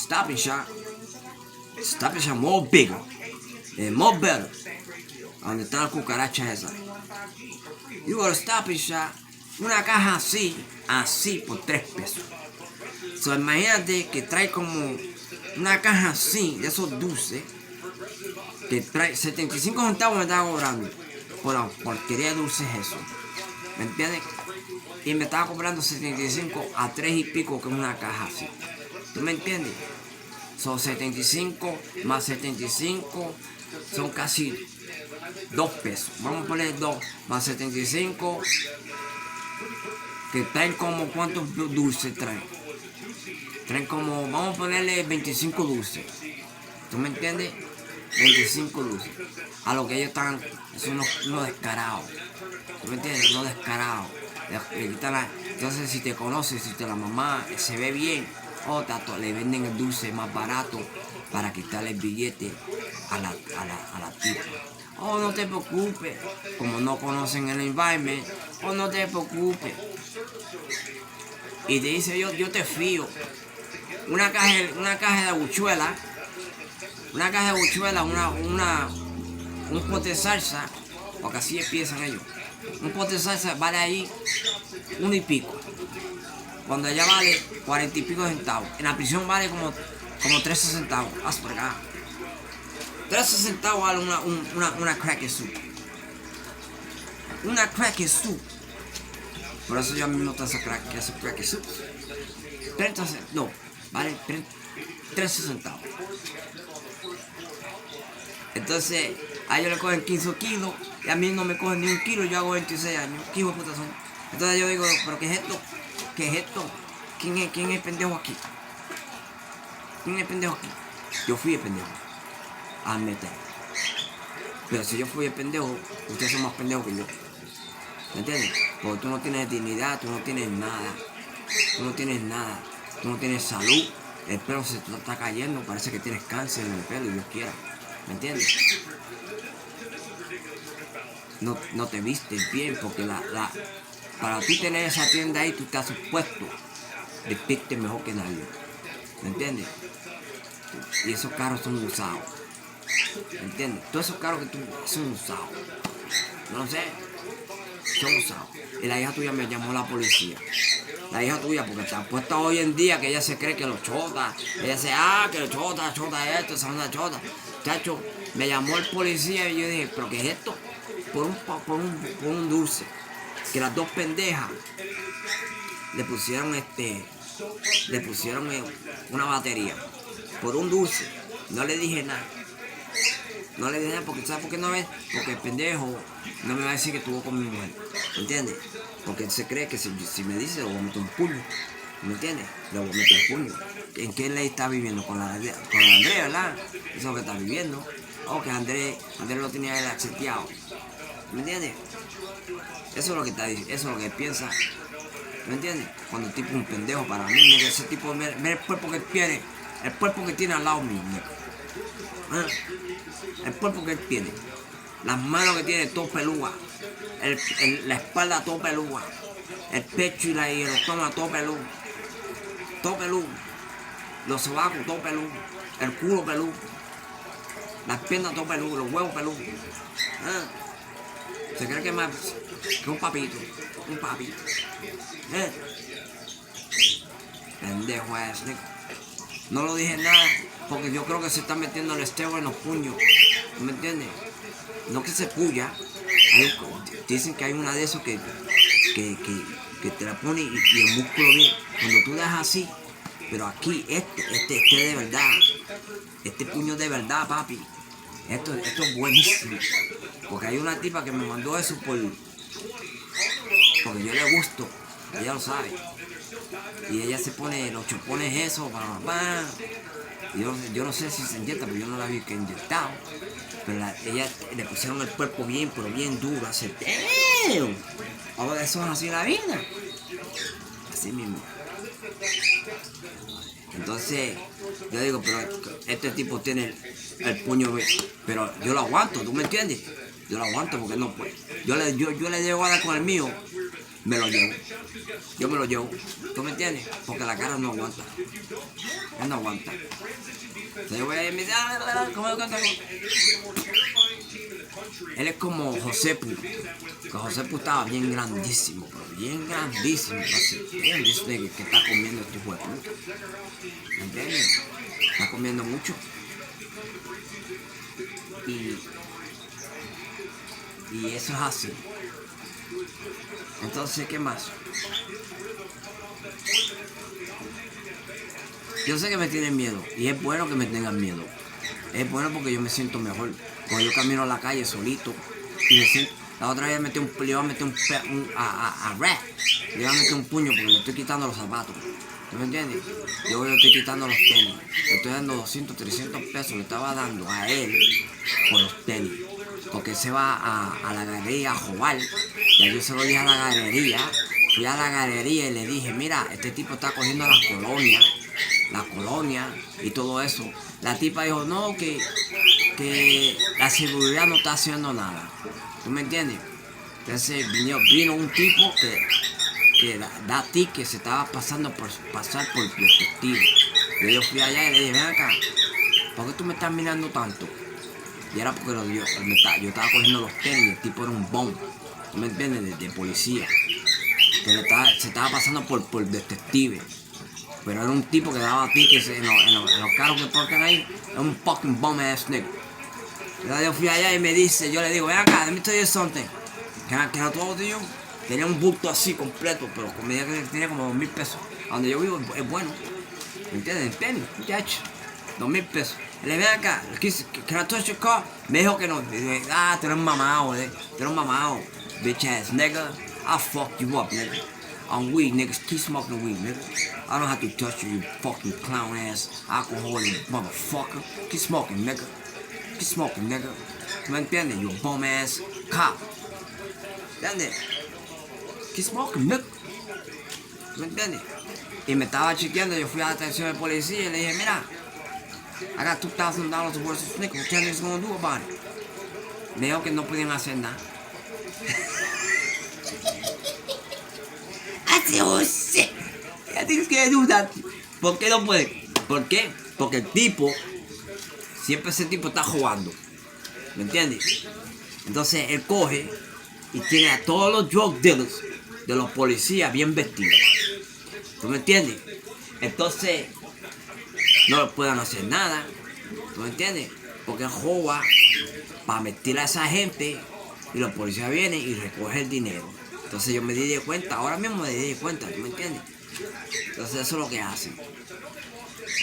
Stop and Shop. Stop and Shop more bigger. And more better. Donde están las cucarachas esas. You go to Stop and Shop. Una caja así por 3 pesos. So, imagínate que trae como una caja así de esos dulces. Que trae 75 centavos me estaba cobrando. Por la porquería de dulces eso. ¿Me entiendes? Y me estaba cobrando 75 a 3 y pico que una caja así. ¿Tú me entiendes? Son 75 más 75 son casi 2 pesos. Vamos a poner 2 más 75 que traen como cuántos dulces traen. Traen como, vamos a ponerle 25 dulces. ¿Tú me entiendes? 25 dulces. A lo que ellos están, son unos descarados. ¿Tú me entiendes? Unos descarados. Entonces si te conoces, si te la mamá se ve bien, tato, le venden el dulce más barato para quitarle el billete a la tipa. No te preocupes, como no conocen el environment, no te preocupes. Y te dice yo te fío. Una caja de habichuela, un pote de salsa, porque así empiezan ellos. Un pote de salsa vale ahí 1 y pico. Cuando allá vale 40 y pico centavos. En la prisión vale como 13 centavos. Haz por acá. 13 centavos vale una cracker soup. Una cracker soup. Por eso yo mismo tengo esa cracker soup. 30 centavos. No, vale 13 centavos. Entonces, a ellos le cogen 15 kilos y a mí no me cogen ni 1 kilo. Yo hago 26 años. ¿Qué hijo de puta son? Entonces yo digo, ¿pero qué es esto? ¿Qué es esto? ¿Quién es el pendejo aquí? ¿Quién es el pendejo aquí? Yo fui el pendejo. Admite. Pero si yo fui el pendejo, ustedes son más pendejos que yo. ¿Me entiendes? Porque tú no tienes dignidad, tú no tienes nada. Tú no tienes nada. Tú no tienes salud. El pelo se te está cayendo. Parece que tienes cáncer en el pelo y Dios quiera. ¿Me entiendes? No te vistes bien porque para ti tener esa tienda ahí, tú estás supuesto de vestirte mejor que nadie. ¿Me entiendes? Y esos carros son usados. ¿Me entiendes? Todos esos carros que tú son usados. No sé. Son usados. Y la hija tuya me llamó a la policía. La hija tuya, porque está puesta hoy en día que ella se cree que los chotas. Ella dice, que los chotas esto, esa onda chota. Chacho, me llamó el policía y yo dije, ¿pero qué es esto? Por un dulce. Que las dos pendejas le pusieron una batería. Por un dulce. No le dije nada. No le dije nada porque, ¿sabes por qué no ves? Porque el pendejo no me va a decir que estuvo con mi mujer. ¿Me entiendes? Porque él se cree que si me dice, le voy a meter un puño. ¿Me entiendes? Le voy a meter un puño. ¿En qué ley está viviendo? Con la de Andrés, ¿verdad? Eso es lo que está viviendo. Que Andrés lo tenía él acceteado. ¿Me entiendes? Eso es lo que está diciendo, eso es lo que piensa. ¿Me entiendes? Cuando el tipo es un pendejo para mí, mira ese tipo, mira el cuerpo que tiene, el cuerpo que tiene al lado mío. El cuerpo que él tiene, las manos que tiene todo pelúa, la espalda todo pelúa, el pecho y el estómago todo peludo, los sobacos todo peludo, el culo peludo, las piernas todo peludo, los huevos peludos. Se cree que es más que un papito. Pendejo ese. No lo dije nada porque yo creo que se está metiendo el esteo en los puños. ¿Me entiendes? No que se puya. Dicen que hay una de esos que te la pone y el músculo bien. Cuando tú dejas así, pero aquí este de verdad. Este puño de verdad, papi. Esto es buenísimo. Porque hay una tipa que me mandó eso porque yo le gusto. Ella lo sabe. Y ella se pone los chupones eso. Yo no sé si se inyecta, pero yo no la vi que inyectado. Pero ella le pusieron el cuerpo bien, pero bien duro. Así, ahora eso es así la vida. Así mismo. Entonces, yo digo, pero este tipo tiene el puño, pero yo lo aguanto, ¿tú me entiendes? Yo lo aguanto porque no puedo. Yo le llego a dar con el mío me lo llevo. Yo me lo llevo. ¿Tú me entiendes? Porque la cara no aguanta. Él no aguanta. Entonces yo voy a ir y me dice, ¿cómo yo canto? Él es como Josepu. Que Josepu estaba bien grandísimo, pero bien grandísimo. Bien, que está comiendo este juego. ¿Me entiendes? Está comiendo mucho. Y eso es así. Entonces, ¿qué más? Yo sé que me tienen miedo y es bueno que me tengan miedo. Es bueno porque yo me siento mejor. Cuando yo camino a la calle solito y me siento... La otra vez le iba a meter a Rat. Le iba a meter un puño porque le estoy quitando los zapatos. ¿Tú me entiendes? Yo le estoy quitando los tenis. Le estoy dando 200, 300 pesos. Le estaba dando a él por los tenis. Porque se va a la galería a jugar. Ya yo se lo dije a la galería. Fui a la galería y le dije, mira, este tipo está cogiendo la colonia y todo eso. La tipa dijo, no, que la seguridad no está haciendo nada. ¿Tú me entiendes? Entonces vino un tipo que da ticket, se estaba pasar por los testigos. Yo fui allá y le dije, ven acá, ¿por qué tú me estás mirando tanto? Y era porque yo estaba cogiendo los tenis y el tipo era un bomb. ¿Tú me entiendes? De policía. Que se estaba pasando por detective. Pero era un tipo que daba tickets en los carros que parcan ahí. Era un fucking bomb ass nigga. Entonces yo fui allá y me dice, yo le digo, ven acá, let me tell you something. Can I talk to you? Tenía un bulto así completo, pero me dijo que tenía como 2,000 pesos. A donde yo vivo es bueno. ¿Me entiendes? En tenis, muchacho. 2,000 pesos. Le ven acá, can I touch your car? Me dijo que no. Dije, tú eres mamado, tú eres mamado. Bitch ass nigga. I'll fuck you up, nigga. On weed, niggas. Keep smoking weed, nigga. I don't have to touch you, you fucking clown ass, alcoholic motherfucker. Keep smoking, nigga. Keep smoking, nigga. ¿Me entiendes? You bum ass cop. ¿Entiendes? Keep smoking, nigga. ¿Me entiendes? Y me estaba chequeando, yo fui a la atención de policía y le dije, mira, I got $2,000 worth of sneakers. What you niggas gonna do about it? Me dijo que no podían hacer nada. I said, oh shit. I think it's gonna do that. ¿Por qué no puede? ¿Por qué? Porque el tipo, siempre ese tipo está jugando. ¿Me entiendes? Entonces él coge y tiene a todos los drug dealers de los policías bien vestidos. ¿Tú me entiendes? Entonces no le pueden hacer nada. ¿Tú me entiendes? Porque él juega para meter a esa gente y los policías vienen y recogen el dinero. Entonces yo me di de cuenta, ahora mismo me di de cuenta, ¿tú me entiendes? Entonces eso es lo que hacen.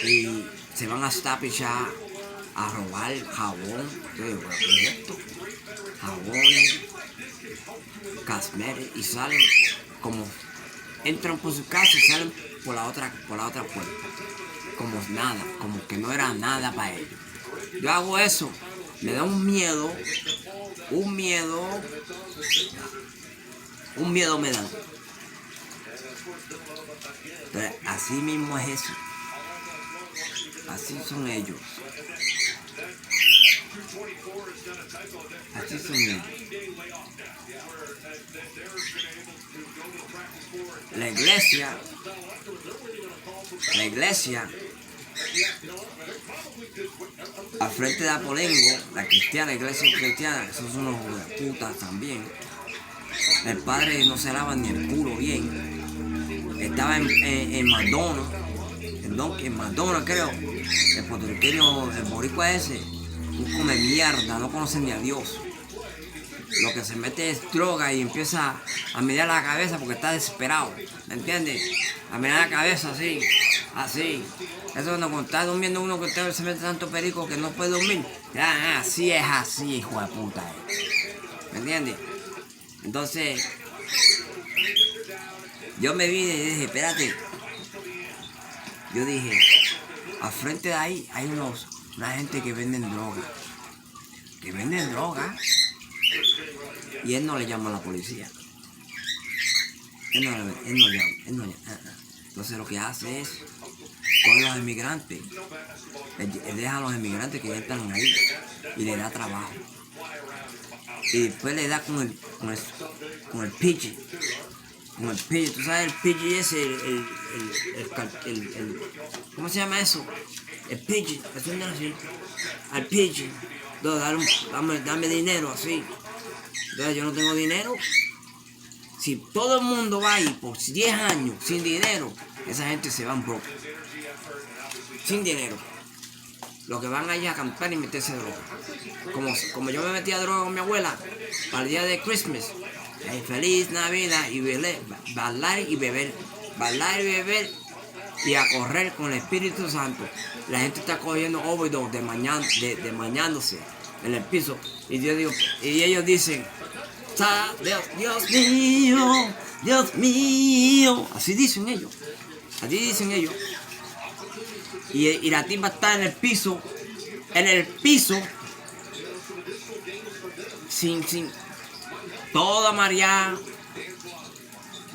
Y se van a Stop and Shop a robar jabón. Yo digo, ¿qué es esto? Jabones, cosméticos, y salen como, entran por su casa y salen por la otra puerta. Como nada, como que no era nada para ellos. Yo hago eso, me da un miedo me da. Pero así mismo es eso. Así son ellos. Así son ellos. La iglesia, al frente de Apolengo, la iglesia cristiana, esos son unos putas también. El padre no se lava ni el culo bien. Estaba en McDonald's, en McDonald's creo, el puertorriqueño, el boricua ese, un come mierda, no conoce ni a Dios. Lo que se mete es droga y empieza a mirar la cabeza porque está desesperado, ¿me entiendes? A mirar la cabeza así. Eso cuando está durmiendo uno que se mete tanto perico que no puede dormir. Así es así, hijo de puta. ¿Me entiendes? Entonces, yo me vine y dije, espérate. Yo dije, al frente de ahí hay una gente que venden droga. Y él no le llama a la policía. Él no llama. Entonces lo que hace es, con los inmigrantes, él deja a los inmigrantes que ya están ahí y le da trabajo. Y después le da con el pigeon. con el Pidgey. ¿Tú sabes el Pidgey ese? ¿Cómo se llama eso? El Pidgey, eso no es así. Al Pidgey, dame dinero así. Entonces yo no tengo dinero. Si todo el mundo va ahí por 10 años sin dinero, esa gente se va en broke. Sin dinero. Los que van allá a cantar y meterse droga. Como yo me metía droga con mi abuela para el día de Christmas. Feliz Navidad y bailar y beber. Bailar y beber y a correr con el Espíritu Santo. La gente está cogiendo overdose mañándose en el piso. Y yo digo, y ellos dicen, Dios mío, Dios mío. Así dicen ellos. Y la tipa está en el piso, sin toda María.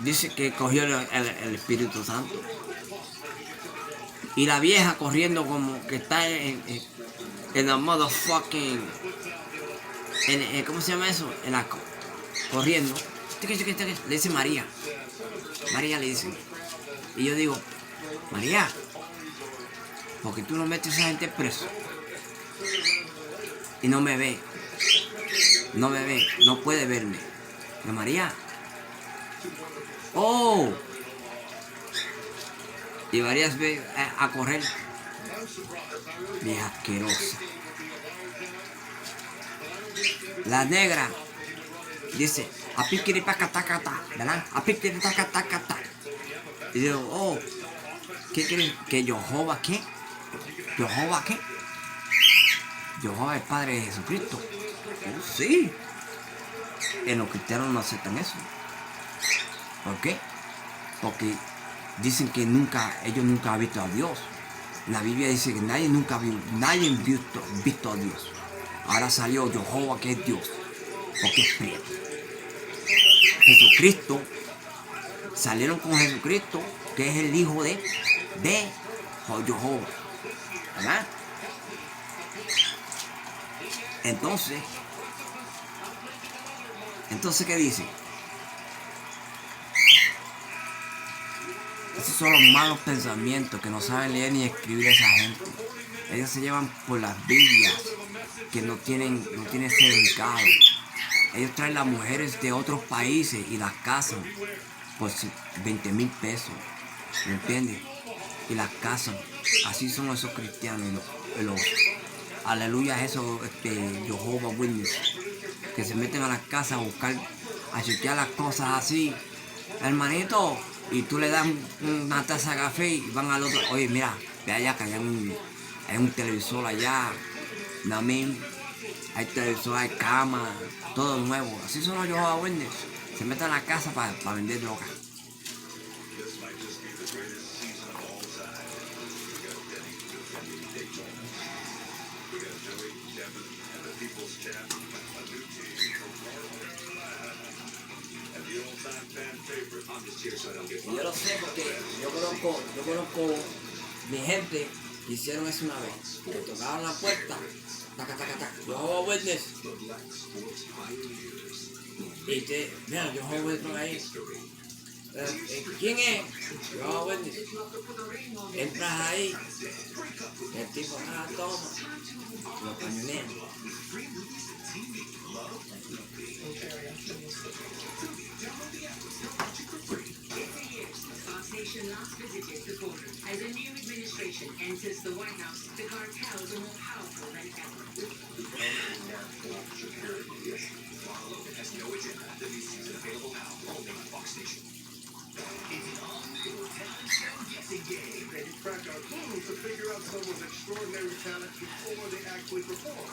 Dice que cogió el Espíritu Santo. Y la vieja corriendo como que está en la motherfucking, ¿cómo se llama eso? Corriendo. Le dice María. María le dice. Y yo digo, María, ¿por qué tú no metes a esa gente preso? Y no me ve. No puede verme. Pero María. Oh. Y varias veces a correr. Vieja asquerosa. La negra dice, apikiripacatacata, ¿verdad? Apikiripacatacata. Y digo, oh, ¿qué quieren? ¿Que Jehová qué? ¿Jehová qué? Jehová es el Padre de Jesucristo. Oh, sí. En los cristianos no aceptan eso. ¿Por qué? Porque dicen que ellos nunca han visto a Dios. La Biblia dice que nadie ha visto a Dios. Ahora salió Jehová, que es Dios, porque es prieto. Jesucristo, salieron con Jesucristo, que es el hijo de Jehová, ¿verdad? Entonces, ¿qué dice? Esos son los malos pensamientos que no saben leer ni escribir esa gente. Ellos se llevan por las Biblias que no tienen significado. Ellos traen las mujeres de otros países y las casan por 20,000 pesos. ¿Me entiendes? Y las casan. Así son esos cristianos. Los aleluya, esos Jehová Witness, que se meten a las casas a chequear las cosas así. Hermanito, y tú le das una taza de café y van al otro. Oye, mira, ve allá que hay un televisor allá. También hay televisor, hay cama, todo nuevo. Así son los Jehová Witness. Se meten a la casa para vender droga. Y yo lo sé porque yo conozco mi gente que hicieron eso una vez. Que tocaban la puerta, taca, taca, taca, Jehová Witness. Y mira, Jehová Witness ahí. ¿Quién es? Jehová Witness. Entras ahí, el tipo, toma, lo cañonean. Nation last visited the border. As a new administration enters the White House, the cartels are more powerful than ever. Has no agenda. The new season available now only on Fox Nation. It's an all-new talent show guessing game. And you crack our clues to figure out someone's extraordinary talent before they actually perform.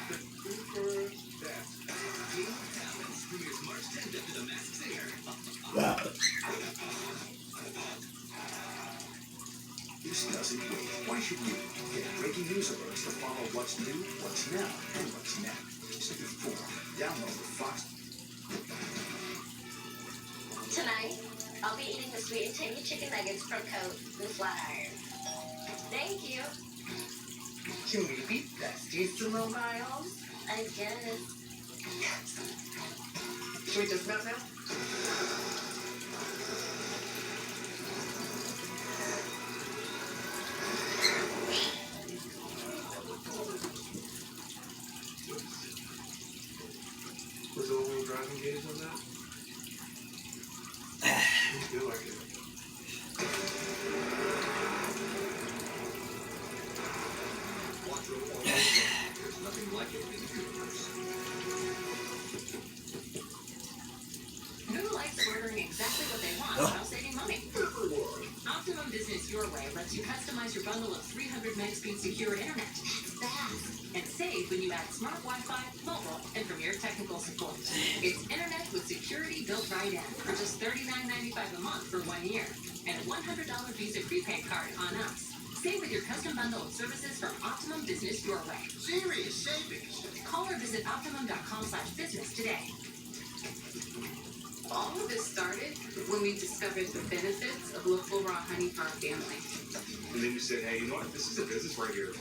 The Super Death. Game of Talents premieres March 10th after The Masked Singer. This doesn't wait. Why should you get breaking news alerts to follow what's new, what's now, and what's next? Step 4. Download the Fox. Tonight, I'll be eating the sweet and tangy chicken nuggets from Coat with Flatiron. Thank you. Can we beat besties, Simone Biles? I guess. Should we just mount now? Was the all-wheel drive engaged on that? I feel like it. Quattro all-wheel drive. There's nothing like it in the universe. Who likes ordering exactly what they want while saving money? Optimum Business Your Way lets you customize your bundle of 300 meg speed secure internet. Fast. And save when you add smart Wi-Fi, mobile, and Premier technical support. It's internet with security built right in for just $39.95 a month for 1 year. And a $100 Visa prepaid card on us. Save with your custom bundle of services from Optimum Business Your Way. Serious savings. Call or visit optimum.com/business today. All of this started when we discovered the benefits of local raw honey for our family. And then you said, hey, you know what? This is a business right here.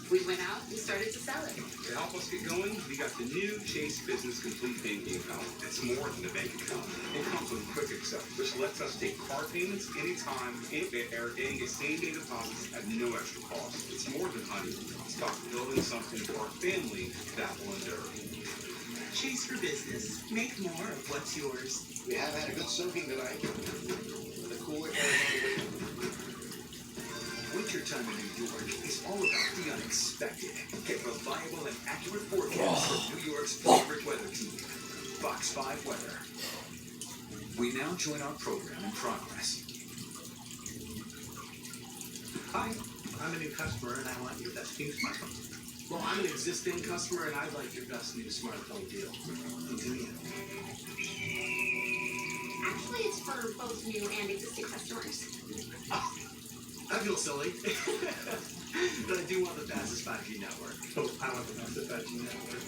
We went out and started to sell it. To help us get going, we got the new Chase Business Complete Banking Account. It's more than a bank account. It comes with Quick Accept, which lets us take card payments anytime, anywhere, and get same-day deposits at no extra cost. It's more than honey. It's about building something for our family that will endure. Chase for business. Make more of what's yours. We have had a good soaking tonight. The cooler air. Wintertime in New York is all about the unexpected. Get reliable and accurate forecasts from New York's favorite weather team, Fox 5 Weather. We now join our program in progress. Hi, I'm a new customer and I want your best new smartphone. Well, I'm an existing customer and I'd like your best new smartphone deal. Do you? Actually, it's for both new and existing customers. I feel silly, but I do want the fastest 5G network. Oh, I want the best of 5G network.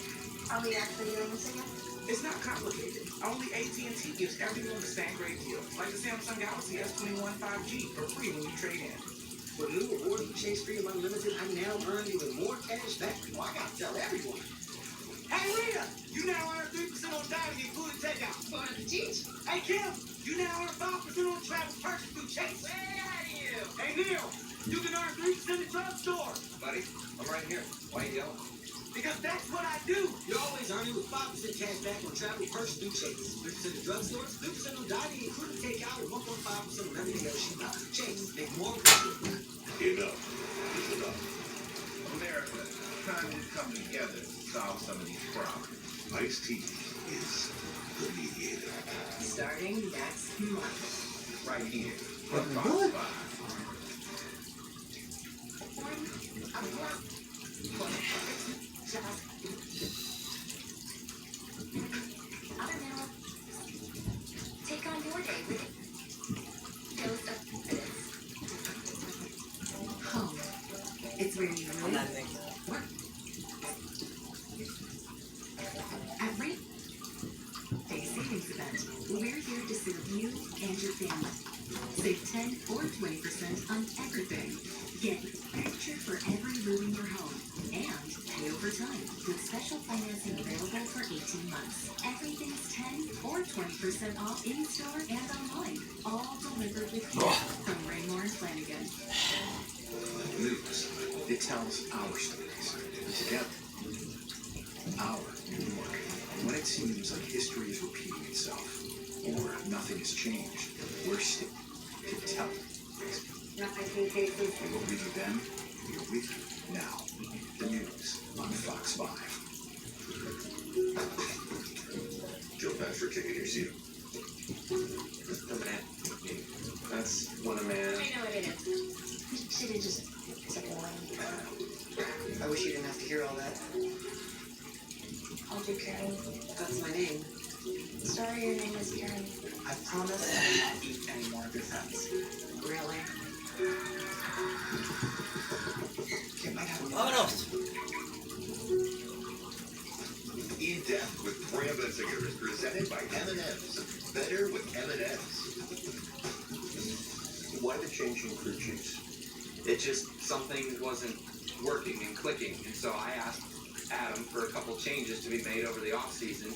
Are we actually doing this again? It's not complicated. Only AT&T gives everyone the same great deal, like the Samsung Galaxy S21 5G for free when you trade in. With new rewards with Chase Freedom Unlimited, I now earn even more cash back. Well, I gotta tell everyone. Hey Rita, you now earn 3% on dining and food and takeout. What to teach? Hey Kim, you now earn 5% on travel purchase through Chase. Way ahead of you. Hey Neil, you can earn 3% at drugstore. Buddy, I'm right here. Why you yelling? Because that's what I do. You're always earning with 5% cash back on travel purchase through Chase. 3% at drugstores, 3% on dining, including takeout, and 1.5% on everything else you buy. Chase, make more of it. Enough is enough. America, time to come together to solve some of these problems. Ice-T is the mediator. Starting next month. Right here. From Fox 5. Take on your day with Ghost of Home. It's where you I'm not live, thinking. work. At Rate Day Savings Event, we're here to serve you and your family. Save 10 or 20% on everything. Get furniture for every room in your home. And pay over time with special financing available for 18 months. Everything's 10 or 20% off in-store and online. All delivered with care from Raymore and Flanagan. News. It tells our stories. Together. Our New York. When it seems like history is repeating itself, or nothing has changed, we're still to tell it. We were with you then, we are with you now. The news on Fox 5. Joe Patrick taking your seat. The man. That's what a man. I know what it is. You should have just said one. I wish you didn't have to hear all that. I'll do Karen. That's my name. Sorry, your name is Karen. I promise I will not eat any more of your friends. Really? Kim might have Vámonos. In Depth with Graham Bensinger is presented by M&M's. Better with M&M's. Why the change in crew chiefs? It just, something wasn't working and clicking, and so I asked Adam for a couple changes to be made over the off season.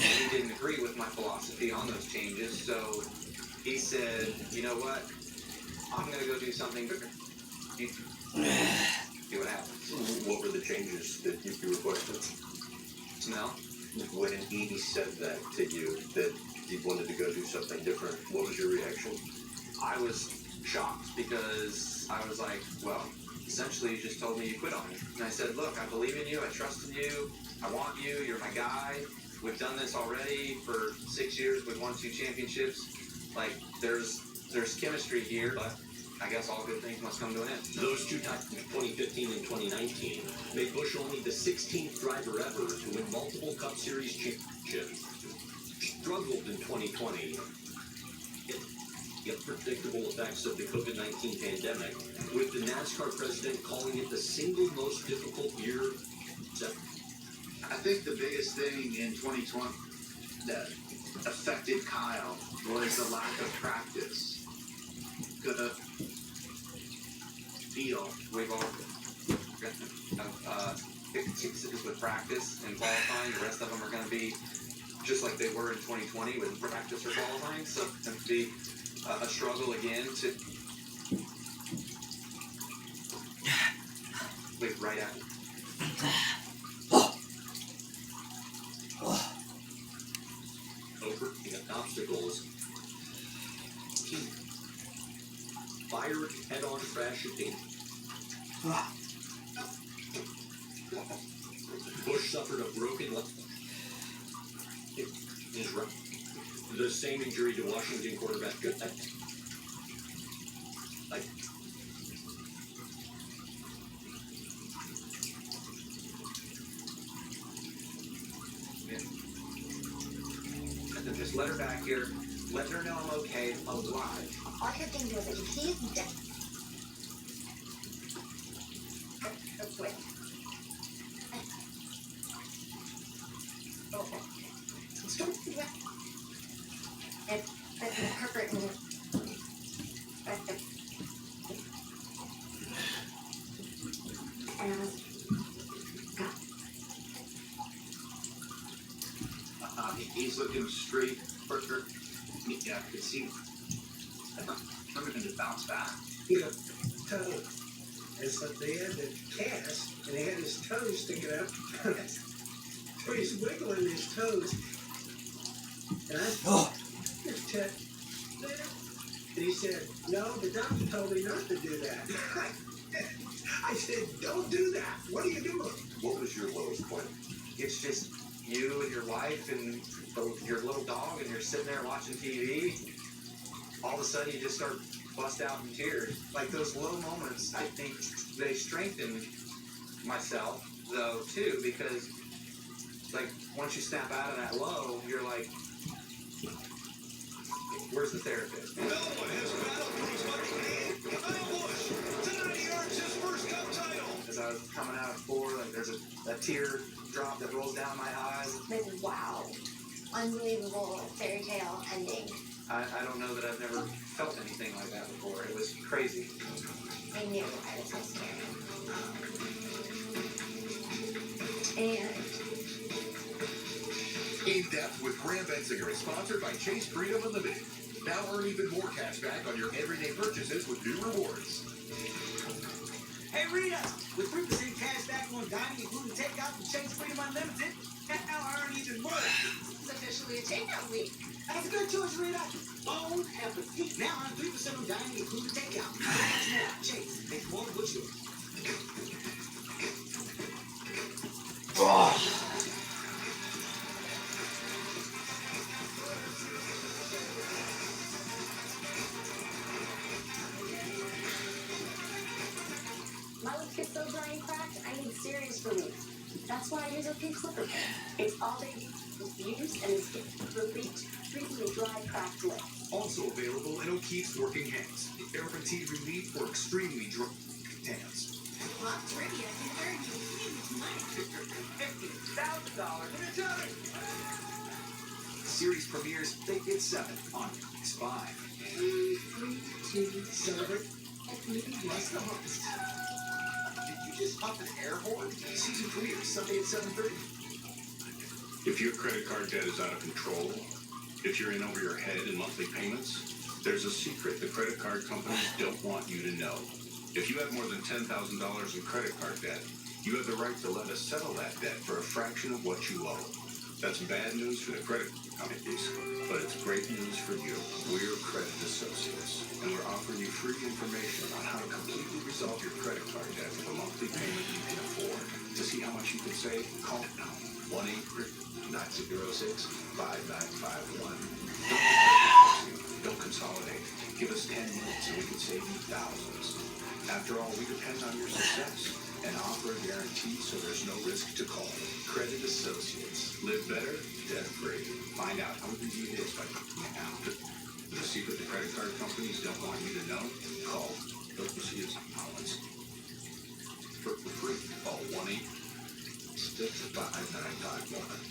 He didn't agree with my philosophy on those changes, so he said, you know what? I'm gonna go do something different. You see what happens. What were the changes that you requested? Smell? When he said that to you, that he wanted to go do something different, what was your reaction? I was shocked because I was like, well, essentially you just told me you quit on me. And I said, look, I believe in you, I trust in you, I want you, you're my guy. We've done this already for 6 years, we've won 2 championships. Like, there's chemistry here, but I guess all good things must come to an end. Those two times, 2015 and 2019, made Busch only the 16th driver ever to win multiple Cup Series championships. Struggled in 2020. The unpredictable effects of the COVID-19 pandemic, with the NASCAR president calling it the single most difficult year ever. I think the biggest thing in 2020 that affected Kyle was the lack of practice. Gonna feel. We've all fixes with practice and qualifying. The rest of them are going to be just like they were in 2020 with practice or qualifying. So it's going to be a struggle again to wait right at it. Overcoming obstacles. Fire head-on crash at Dayton. Busch suffered a broken leg. His right. The same injury to Washington quarterback. Like, And then just let her back here. Let her know I'm okay. I'm alive. All I kept thinking was like, if he's dead. Wait. Oh, okay. It's Herbert and He's looking straight for her. Yeah, I could see him. I'm going to bounce back. You know, toe. And so they had the cast, and they had his toes sticking out. So he's wiggling his toes. And I said, Chet, and he said, no, the doctor told me not to do that. I said, don't do that. What are you doing? what was your lowest point? It's just you and your wife and your little dog, and you're sitting there watching TV. All of a sudden, you just start bust out in tears. Like those low moments, I think they strengthen myself, though, too, because like once you snap out of that low, you're like, where's the therapist? No one has battled for as much pain. Kyle Busch, tonight he earns his first Cup title. As I was coming out of 4, like there's a tear drop that rolls down my eyes. like, wow. Unbelievable fairy tale ending. I don't know that I've never felt anything like that before. It was crazy. I knew I was so scared. And In Depth with Graham Bensinger is sponsored by Chase Freedom Unlimited. Now earn even more cash back on your everyday purchases with new rewards. Hey Rita, with 3% cash back on dining, including takeout from Chase Freedom Unlimited, now earn even more. it's officially a takeout week. That's a good choice, Rita. Own and petite. Now earn 3% on dining, including takeout. That's more. Chase, make more with yours. My lips get so dry and cracked, I need serious relief. That's why I use a pink slipper pen. It's all they use and it's relief, treating the dry, cracked lips. Also available in O'Keefe's Working Hands. Guaranteed relief for extremely dry hands. Well, trivia can earn you huge money. $50,000 in a time. Series premieres Big Hit 7 on Fox 5. 3, 2, celebrate. And maybe what's the host? Did you Just huff an air horn? Season premiere Sunday at 7:30. If your credit card debt is out of control, if you're in over your head in monthly payments, there's a secret the credit card companies don't want you to know. If you have more than $10,000 in credit card debt, you have the right to let us settle that debt for a fraction of what you owe. That's bad news for the credit companies, but it's great news for you. We're Credit Associates, and we're offering you free information on how to completely resolve your credit card debt with a monthly payment you can afford. To see how much you can save, call now. 1-800-906-5951. Don't consolidate. Give us 10 minutes and we can save you thousands. After all, we depend on your success and offer a guarantee so there's no risk to call. Credit Associates. Live better, debt-free. Find out how easy it is by calling now. The secret the credit card companies don't want you to know? Call Associates Collins. For free, call 1-800-5951.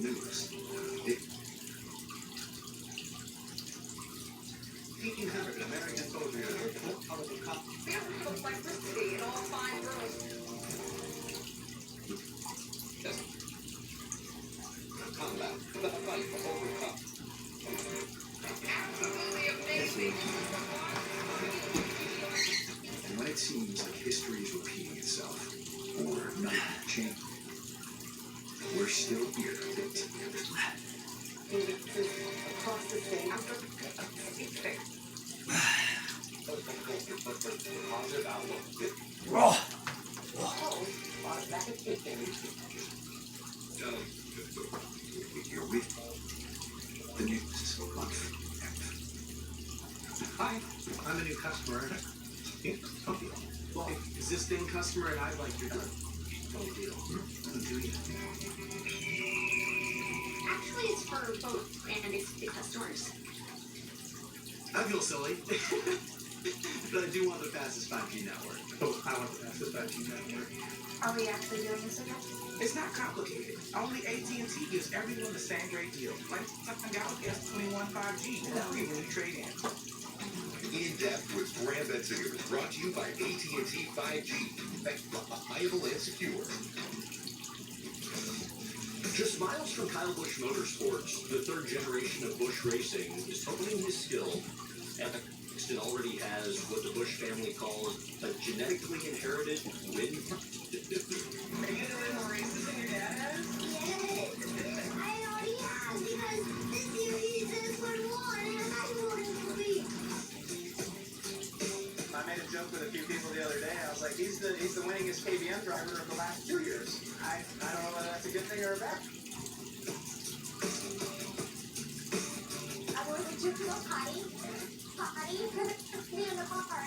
News. 1800 American soldiers were Republican cops. Beautiful electricity and all fine girls. Combat. The fight for overcome. Absolutely amazing. And when it seems like history is repeating itself, or nothing changed, we're still here. Across the state. Positive outlook. You're with the news month. Hi, I'm a new customer. Okay. Well, existing customer, and I'd like your drug. No deal. Who do you? Actually, it's for both and existing customers. I feel silly. But I do want the fastest 5G network. Oh, I want the fastest 5G network. Are we actually doing this again? It's not complicated. Only AT&T gives everyone the same great deal. Like Galaxy S21 5G free when you trade in. In Depth with Graham Bensinger is brought to you by AT&T 5G. Reliable and secure. Just miles from Kyle Busch Motorsports, the third generation of Busch Racing is honing his skill, and Brexton already has what the Busch family calls a genetically inherited win. Are you doing more races than your dad has? Yes. I already have because this year he just won one and I won 3. I made a joke with a few people the other day. I was like, he's the winningest KBM driver of the last 2 years. I don't know whether that's a good thing or a bad thing. I wanted to feel potty. Potty? Me in the car.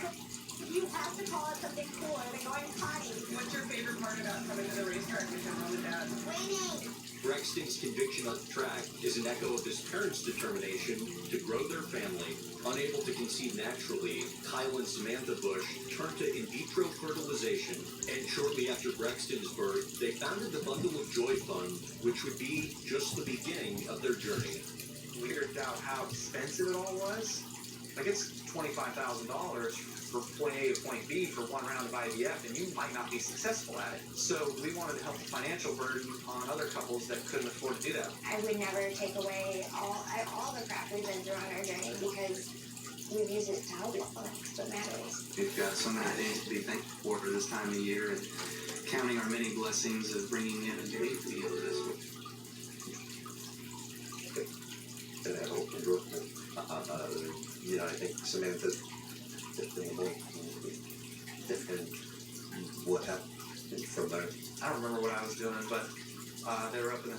You have to call it something cooler than going potty. What's your favorite part about coming to the racetrack with your mom and dad? Winning. Brexton's conviction on the track is an echo of his parents' determination to grow their family. Unable to conceive naturally, Kyle and Samantha Busch turned to in vitro fertilization, and shortly after Brexton's birth, they founded the Bundle of Joy Fund, which would be just the beginning of their journey. Weird out how expensive it all was. Like, it's $25,000 for point A to point B for one round of IVF, and you might not be successful at it. So we wanted to help the financial burden on other couples that couldn't afford to do that. I would never take away all the crap we've been through on our journey because we've used it to help us. That's what matters. We've got so many things to be thankful for this time of year, and counting our many blessings of bringing in a baby to be able to this week. And I hope and I think Samantha's family and what happened from there. I don't remember what I was doing, but they were up in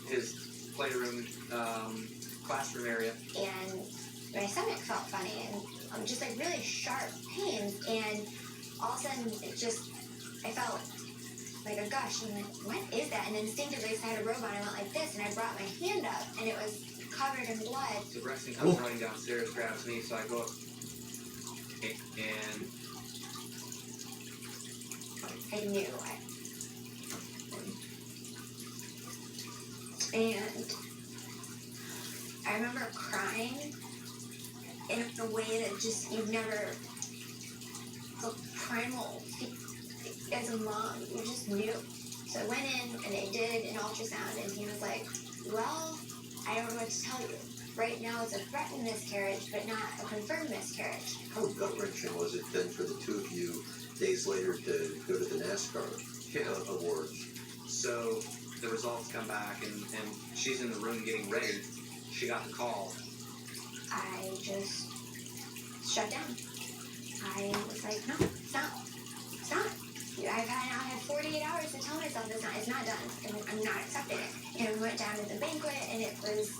his playroom, classroom area. And my stomach felt funny and just like really sharp pains. And all of a sudden I felt like a gush. And I'm like, what is that? And instinctively I had a robe on. I went like this and I brought my hand up and it was covered in blood. So Brexton comes running downstairs, grabs me, so I go up and I knew. And I remember crying in a way that just you've never felt primal as a mom. You just knew. So I went in and they did an ultrasound and he was like, well, I don't know what to tell you. Right now it's a threatened miscarriage, but not a confirmed miscarriage. How gut-wrenching was it then for the two of you days later to go to the NASCAR awards? So the results come back and she's in the room getting ready. She got the call. I just shut down. I was like, no, it's not. It's not. I've had 48 hours to tell myself it's not done, and I'm not accepting it. And we went down to the banquet, and it was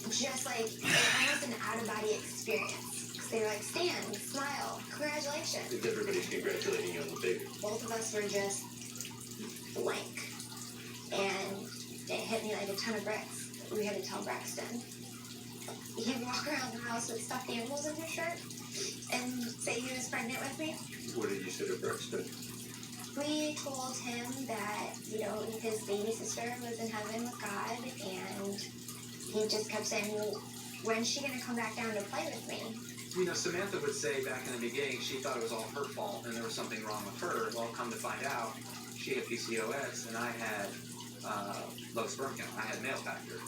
just like almost an out-of-body experience. Because they were like, stand, smile, congratulations. Everybody's congratulating you on the baby. Both of us were just blank. And it hit me like a ton of bricks. We had to tell Braxton. He'd walk around the house with stuffed animals in his shirt and say he was pregnant with me. What did you say to Braxton? We told him that, his baby sister was in heaven with God, and he just kept saying, well, when's she going to come back down to play with me? Samantha would say back in the beginning she thought it was all her fault and there was something wrong with her. Well, come to find out, she had PCOS and I had low sperm count. I had male factor.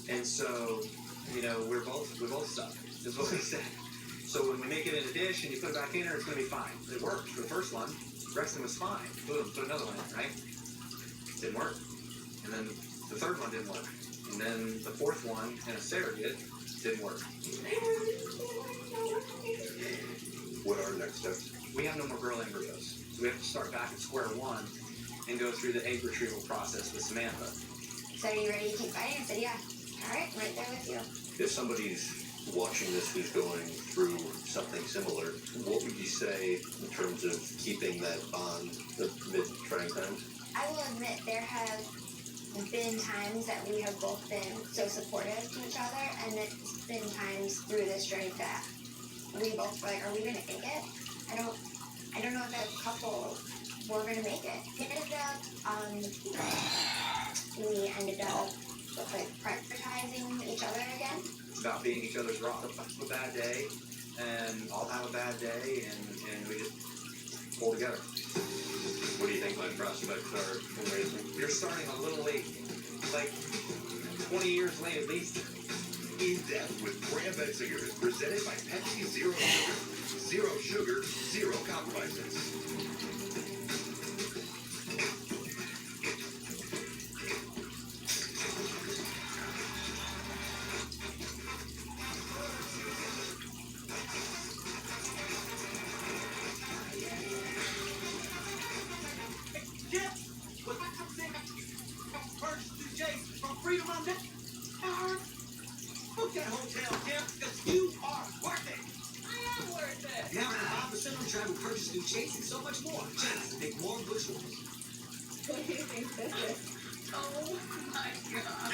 And so, we both suck, is what we said. So when we make it in a dish and you put it back in there, it's going to be fine. It worked for the first one. Braxton was fine. Boom, put another one in, right? Didn't work. And then the third one didn't work. And then the fourth one in a surrogate didn't work. What are next steps? We have no more girl embryos. So we have to start back at square one and go through the egg retrieval process with Samantha. So are you ready to keep fighting? I said, yeah. All right, right there with you. If somebody's watching this who's going through something similar, what would you say in terms of keeping that bond amid trying times? I will admit there have been times that we have both been so supportive to each other, and it's been times through this journey that we both were like, are we going to make it? I don't know if as a couple we're going to make it. We ended up prioritizing each other again. It's about being each other's rock. Have a bad day, and I'll have a bad day, and we just pull together. What do you think my prospects are in raising? You're starting a little late, like 20 years late at least. In Depth with Graham Bensinger is presented by Pepsi Zero Sugar. Zero sugar, zero compromises. Freedom on that. Book that hotel, Jeff, because you are worth it. I am worth it. Now at 5% on travel purchase through Chase and so much more. Chase, make more bushels. What do you think this is? Oh my God.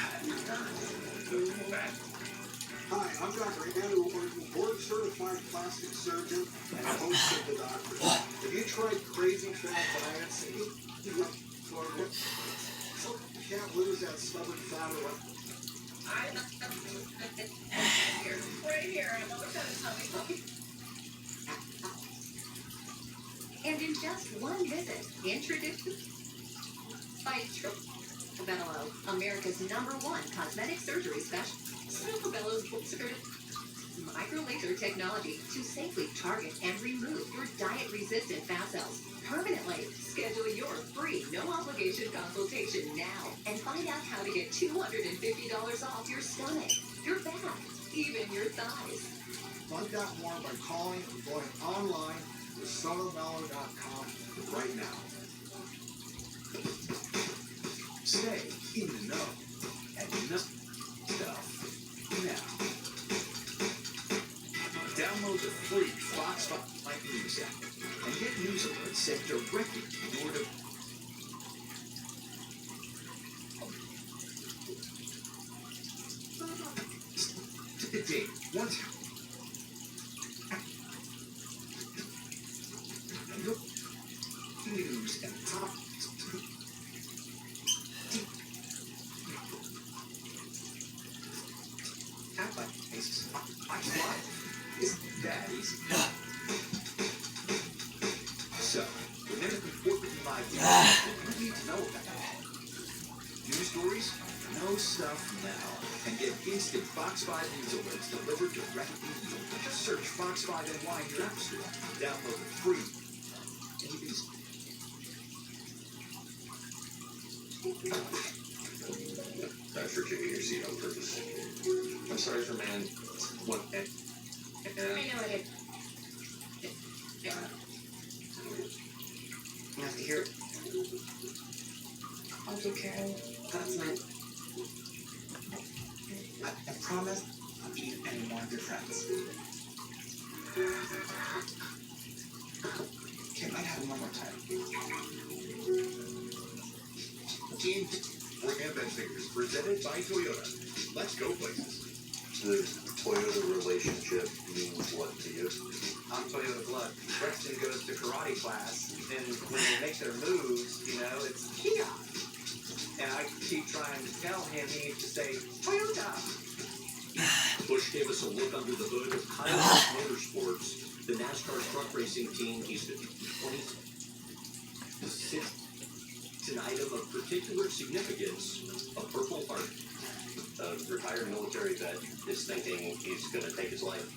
Hi, I'm Dr. Andrew Orton, board-certified plastic surgeon and host of The Doctor. Have you tried crazy fat diets? You can't lose that stubborn fat or what? Right here, I know what kind of tummy. And in just one visit, introduced by Bello, America's #1 cosmetic surgery specialist. Bello's micro-laser technology to safely target and remove your diet-resistant fat cells permanently. Schedule your free, no-obligation consultation now and find out how to get $250 off your stomach, your back, even your thighs. Find out more by calling or going online to SolarMellow.com right now. Stay in the know and enough stuff now. Download the free Fox 5 News app and get news alerts sent directly to your device. Today, once news and top fatties. So, when there's important live news that you need to know about. News stories? Know stuff now. And get instant Fox 5 News alerts delivered directly to you. Just search Fox 5 NY in your app store. Download it free. And you can Thanks for kicking your seat on purpose. I'm sorry for man. What? I know it. You have to hear it. I'll do Karen. That's my. I promise I'll be any more of your friends. Okay, might happen one more time. Team Brand Stickers, presented by Toyota. Let's go places. The Toyota relationship means what to you? I'm Toyota blood. Rexton goes to karate class, and when they make their moves, you know, it's Kia. And I keep trying to tell him he needs to say Toyota. Bush gave us a look under the hood of Kyle Motorsports, the NASCAR truck racing team. He's 26. It's an item of particular significance, a Purple Heart. A retired military vet is thinking he's going to take his life.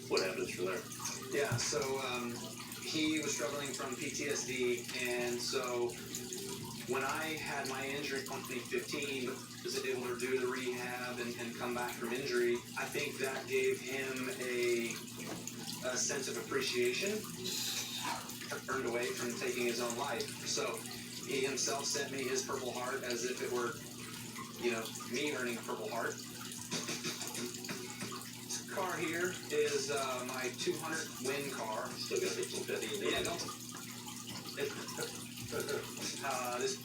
What happens from there? Yeah, so he was struggling from PTSD, and so when I had my injury in 2015, was able to do the rehab and come back from injury, I think that gave him a sense of appreciation, turned away from taking his own life. So he himself sent me his Purple Heart as if it were, you know, me earning a Purple Heart. This car here is my 200 win car. Still got to make some petty in Yeah, don't. This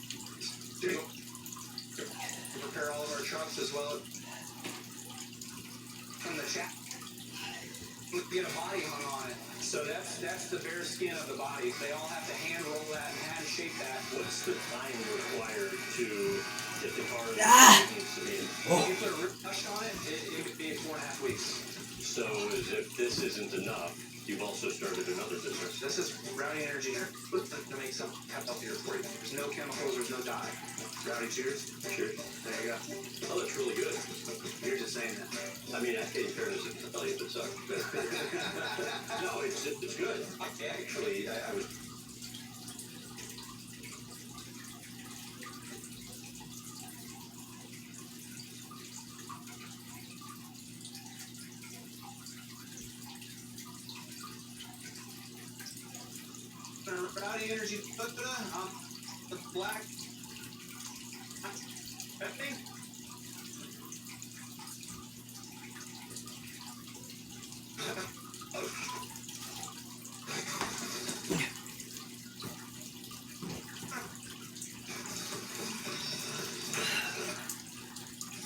we prepare all of our trucks as well from the chat. Get a body hung on it. So that's the bare skin of the body. They all have to hand roll that and hand shape that. What's the time required to get the car needs to be? If you put a rush on it, it would be 4.5 weeks. So as if this isn't enough, you've also started another business. This is Rowdy Energy to make something healthier for you. There's no chemicals, there's no dye. Rowdy, cheers. Cheers. There you go. Oh, that's really good. You're just saying that. I mean, in fairness, I'll tell you if it sucks. No, it's good. Actually, I was. Rowdy Energy, the black. I think.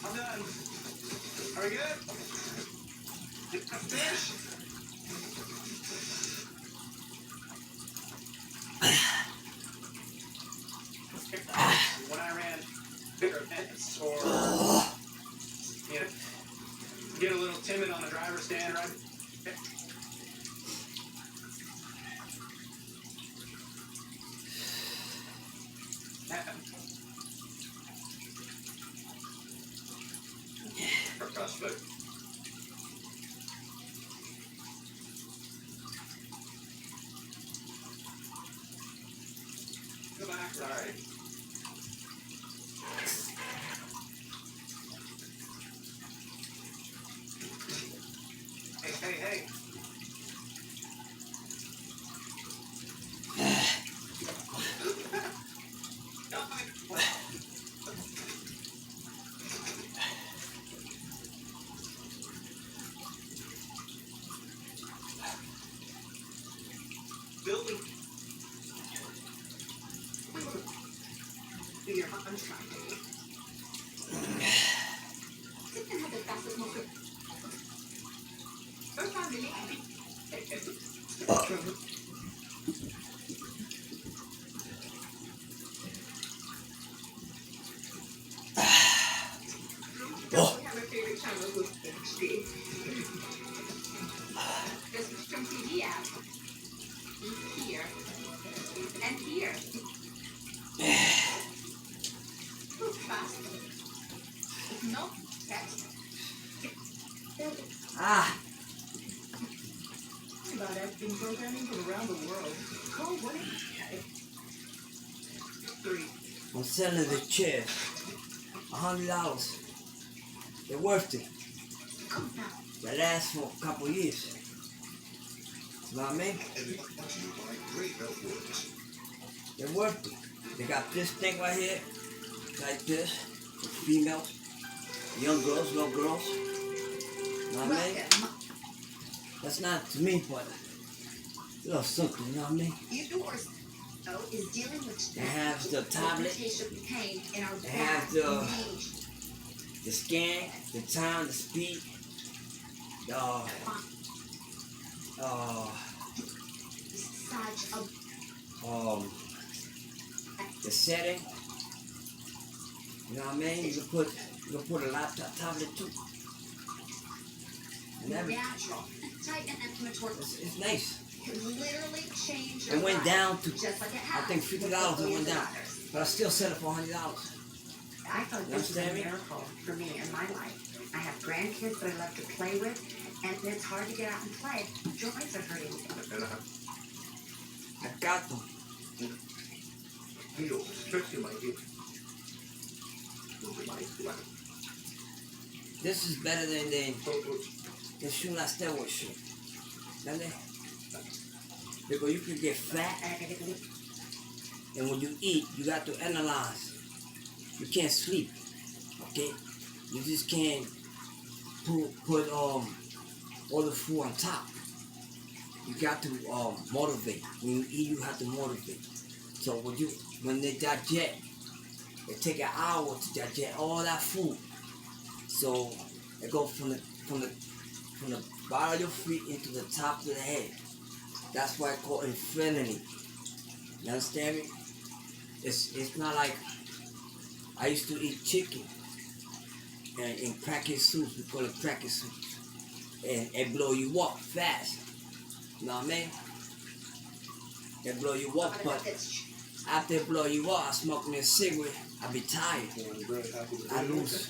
I'm done. Are we good? Finish. When I ran bigger events or you know, get a little timid on the driver's stand, right? Our prospect. Go back. All right. Hey. Building. Do your unshine, baby. Sit and have the fastest motor. First time in Don't have a favorite channel with HD. Ah! About acting programming from around the world. Call 1-800-3. I'm selling the chairs. $100. They're worth it. They last for a couple years. You know what I mean? They're worth it. They got this thing right here, like this, for females, young girls, little girls. You know what I mean? That's not to me, but a little something, you know what I mean? Yours, though, is dealing with They have the tablet, pain in our they have the scan, the time, the speed, the setting. You know what I mean? You can put a laptop tablet too. And natural, tight and inflammatory. it's nice. Can literally change It your went life, down to, just like it I has think $50 it went down. But I still sell it for $100. I thought You this was a understand me? miracle for me in my life. I have grandkids that I love to play with, and it's hard to get out and play. Joints are hurting me. I got them. Needles, especially my hip. This is better than the shoe like steroid shoe. ¿Entiendes? Because you can get fat, and when you eat, you got to analyze. You can't sleep, okay? You just can't put all the food on top. You got to motivate. When you eat, you have to motivate. So when they digest, it take an hour to digest all that food. So it goes from the bottom of your feet into the top of the head. That's why it's called infinity. You understand me? It's not like I used to eat chicken and in cracker soups. We call it cracker soups, and it blow you up fast. You know what I mean? It blow you up, but after it blow you up, I smoke me a cigarette. I be tired. I lose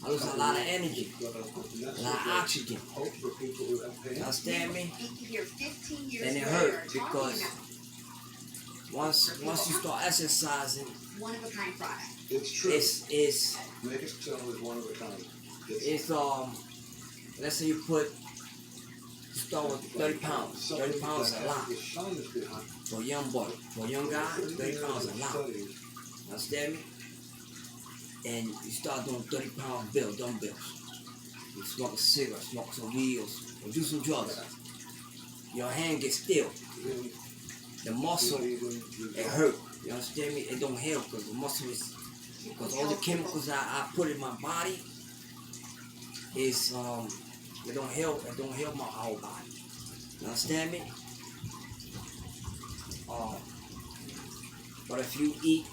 a lot of energy, a lot of oxygen. You understand me? And it hurt because once you start exercising, One of a kind product. It's true. it's Make it so is one of a kind. it's let's say you start with 30 pounds. 30 pounds is a lot. For a young boy, for a young guy, 30 pounds is a lot. Understand me? And you start doing 30-pound dumbbells. You smoke a cigarette, smoke some weeds, or do some drugs. Your hand gets still. The muscle, it hurt. You understand me? It don't help because the muscle is, because all the chemicals I put in my body is, it don't help my whole body. You understand me? But if you eat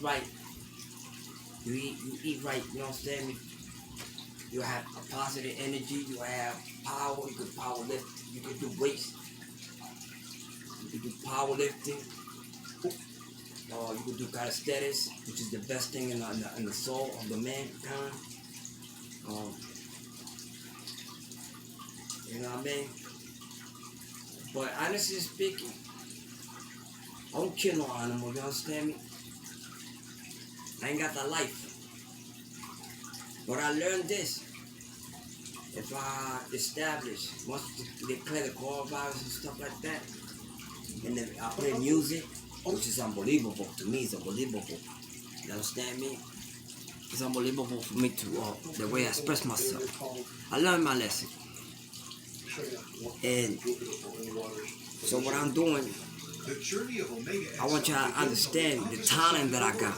right. You eat right, you understand me? You have a positive energy, you have power, you can power lift, you can do weights, you can do powerlifting, you can do calisthenics, which is the best thing in the soul of the mankind. You know what I mean? But honestly speaking, I don't kill no animal, you understand me? I ain't got the life. But I learned this. If I establish, once they declare the coronavirus and stuff like that, and then I play music, which is unbelievable. To me, it's unbelievable. You understand me? It's unbelievable for me to, the way I express myself. I learned my lesson. And so what I'm doing, I want y'all to understand the talent that I got.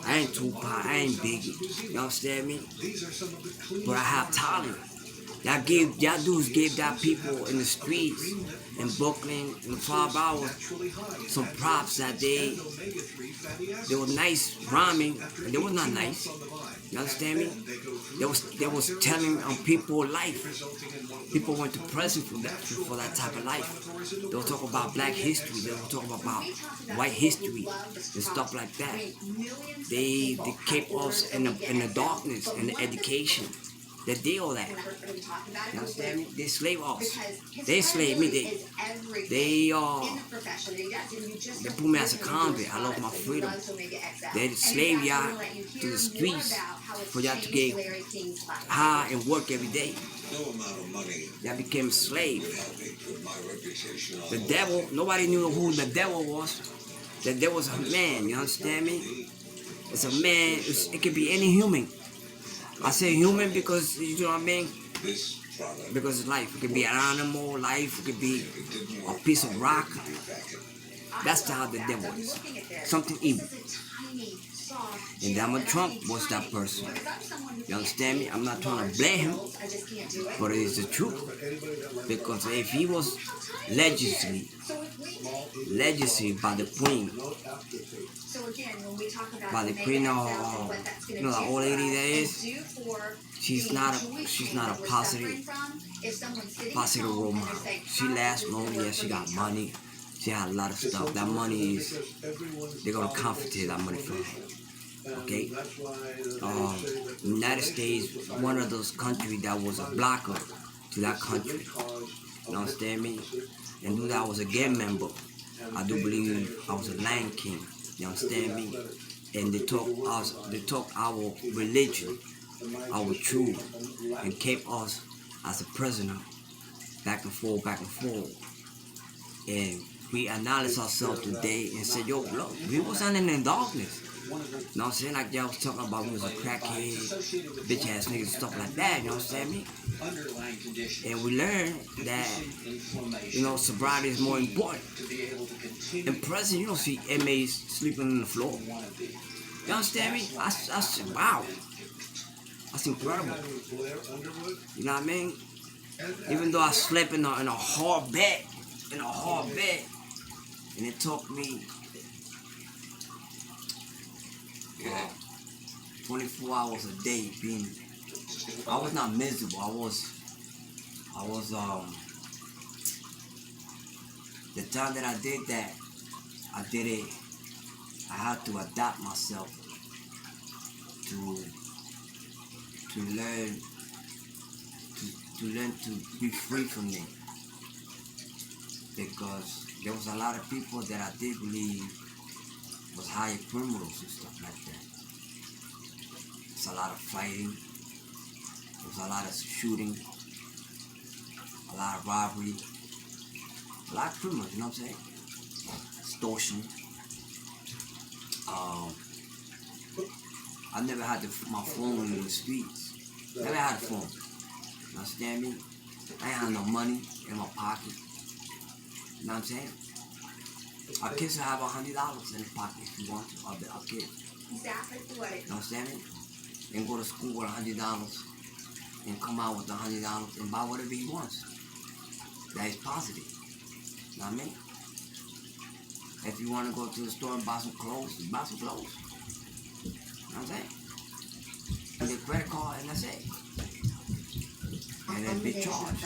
I ain't Tupac, I ain't Biggie, you understand me? But I have talent. Y'all dudes gave that people in the streets in Brooklyn in the 5 hours some props that they were nice rhyming, and they were not nice. You understand me? They was telling people life. People went to prison for that type of life. They were talking about black history. They were talking about white history and stuff like that. They kept us in the darkness and the education. They did all that. You understand me? They slave us. They enslaved me. They put me as a convict. I lost my freedom. They slave y'all to the streets for y'all to get high and work every day. Y'all became slave. The devil, nobody knew who the devil was. The devil was a man, you understand me? It's a man, it could be any human. I say human because, you know what I mean? Because it's life. It could be an animal, life, it could be a piece of rock. That's how the devil is. Something evil. And Donald Trump was that person. You understand me? I'm not trying to blame him, but it is the truth. Because if he was legislated by the queen, you know, the old lady that is, she's not a positive role model. She lasts long, yeah, she got money, she had a lot of stuff. That money is, they're gonna confiscate that money from her. Okay? The United States, one of those countries that was a blocker to that country. You understand me? And though I was a gang member, I do believe I was a Lion King. You understand me? And they took our religion, our truth, and kept us as a prisoner, back and forth, back and forth. And we acknowledge ourselves today and said, yo, look, we wasn't in the darkness. You know what I'm saying? Like y'all was talking about we was a crackhead, bitch ass niggas, stuff like that, you know what I'm saying? And we learned that, you know, sobriety is more important. In prison, you don't see inmates sleeping on the floor. You understand me? I said, wow. That's incredible. You know what I mean? Even though I slept in a hard bed, and it took me 24 hours a day being, I was not miserable. I was the time that I did that, I had to adapt myself to learn to be free from them. Because there was a lot of people that I did believe was higher criminals and stuff like that. There's a lot of fighting, there's a lot of shooting, a lot of robbery, a lot of criminals, you know what I'm saying? Extortion. I never had my phone in the streets. Never had a phone. You understand me? I ain't had no money in my pocket. You know what I'm saying? Our kids will have $100 in their pocket if you want to. Our kids. You understand me? And go to school with $100 and come out with $100 and buy whatever he wants. That is positive. You know what I mean? If you want to go to the store and buy some clothes, buy some clothes. You know what I'm saying? And your credit card, and that's it. And then be charged.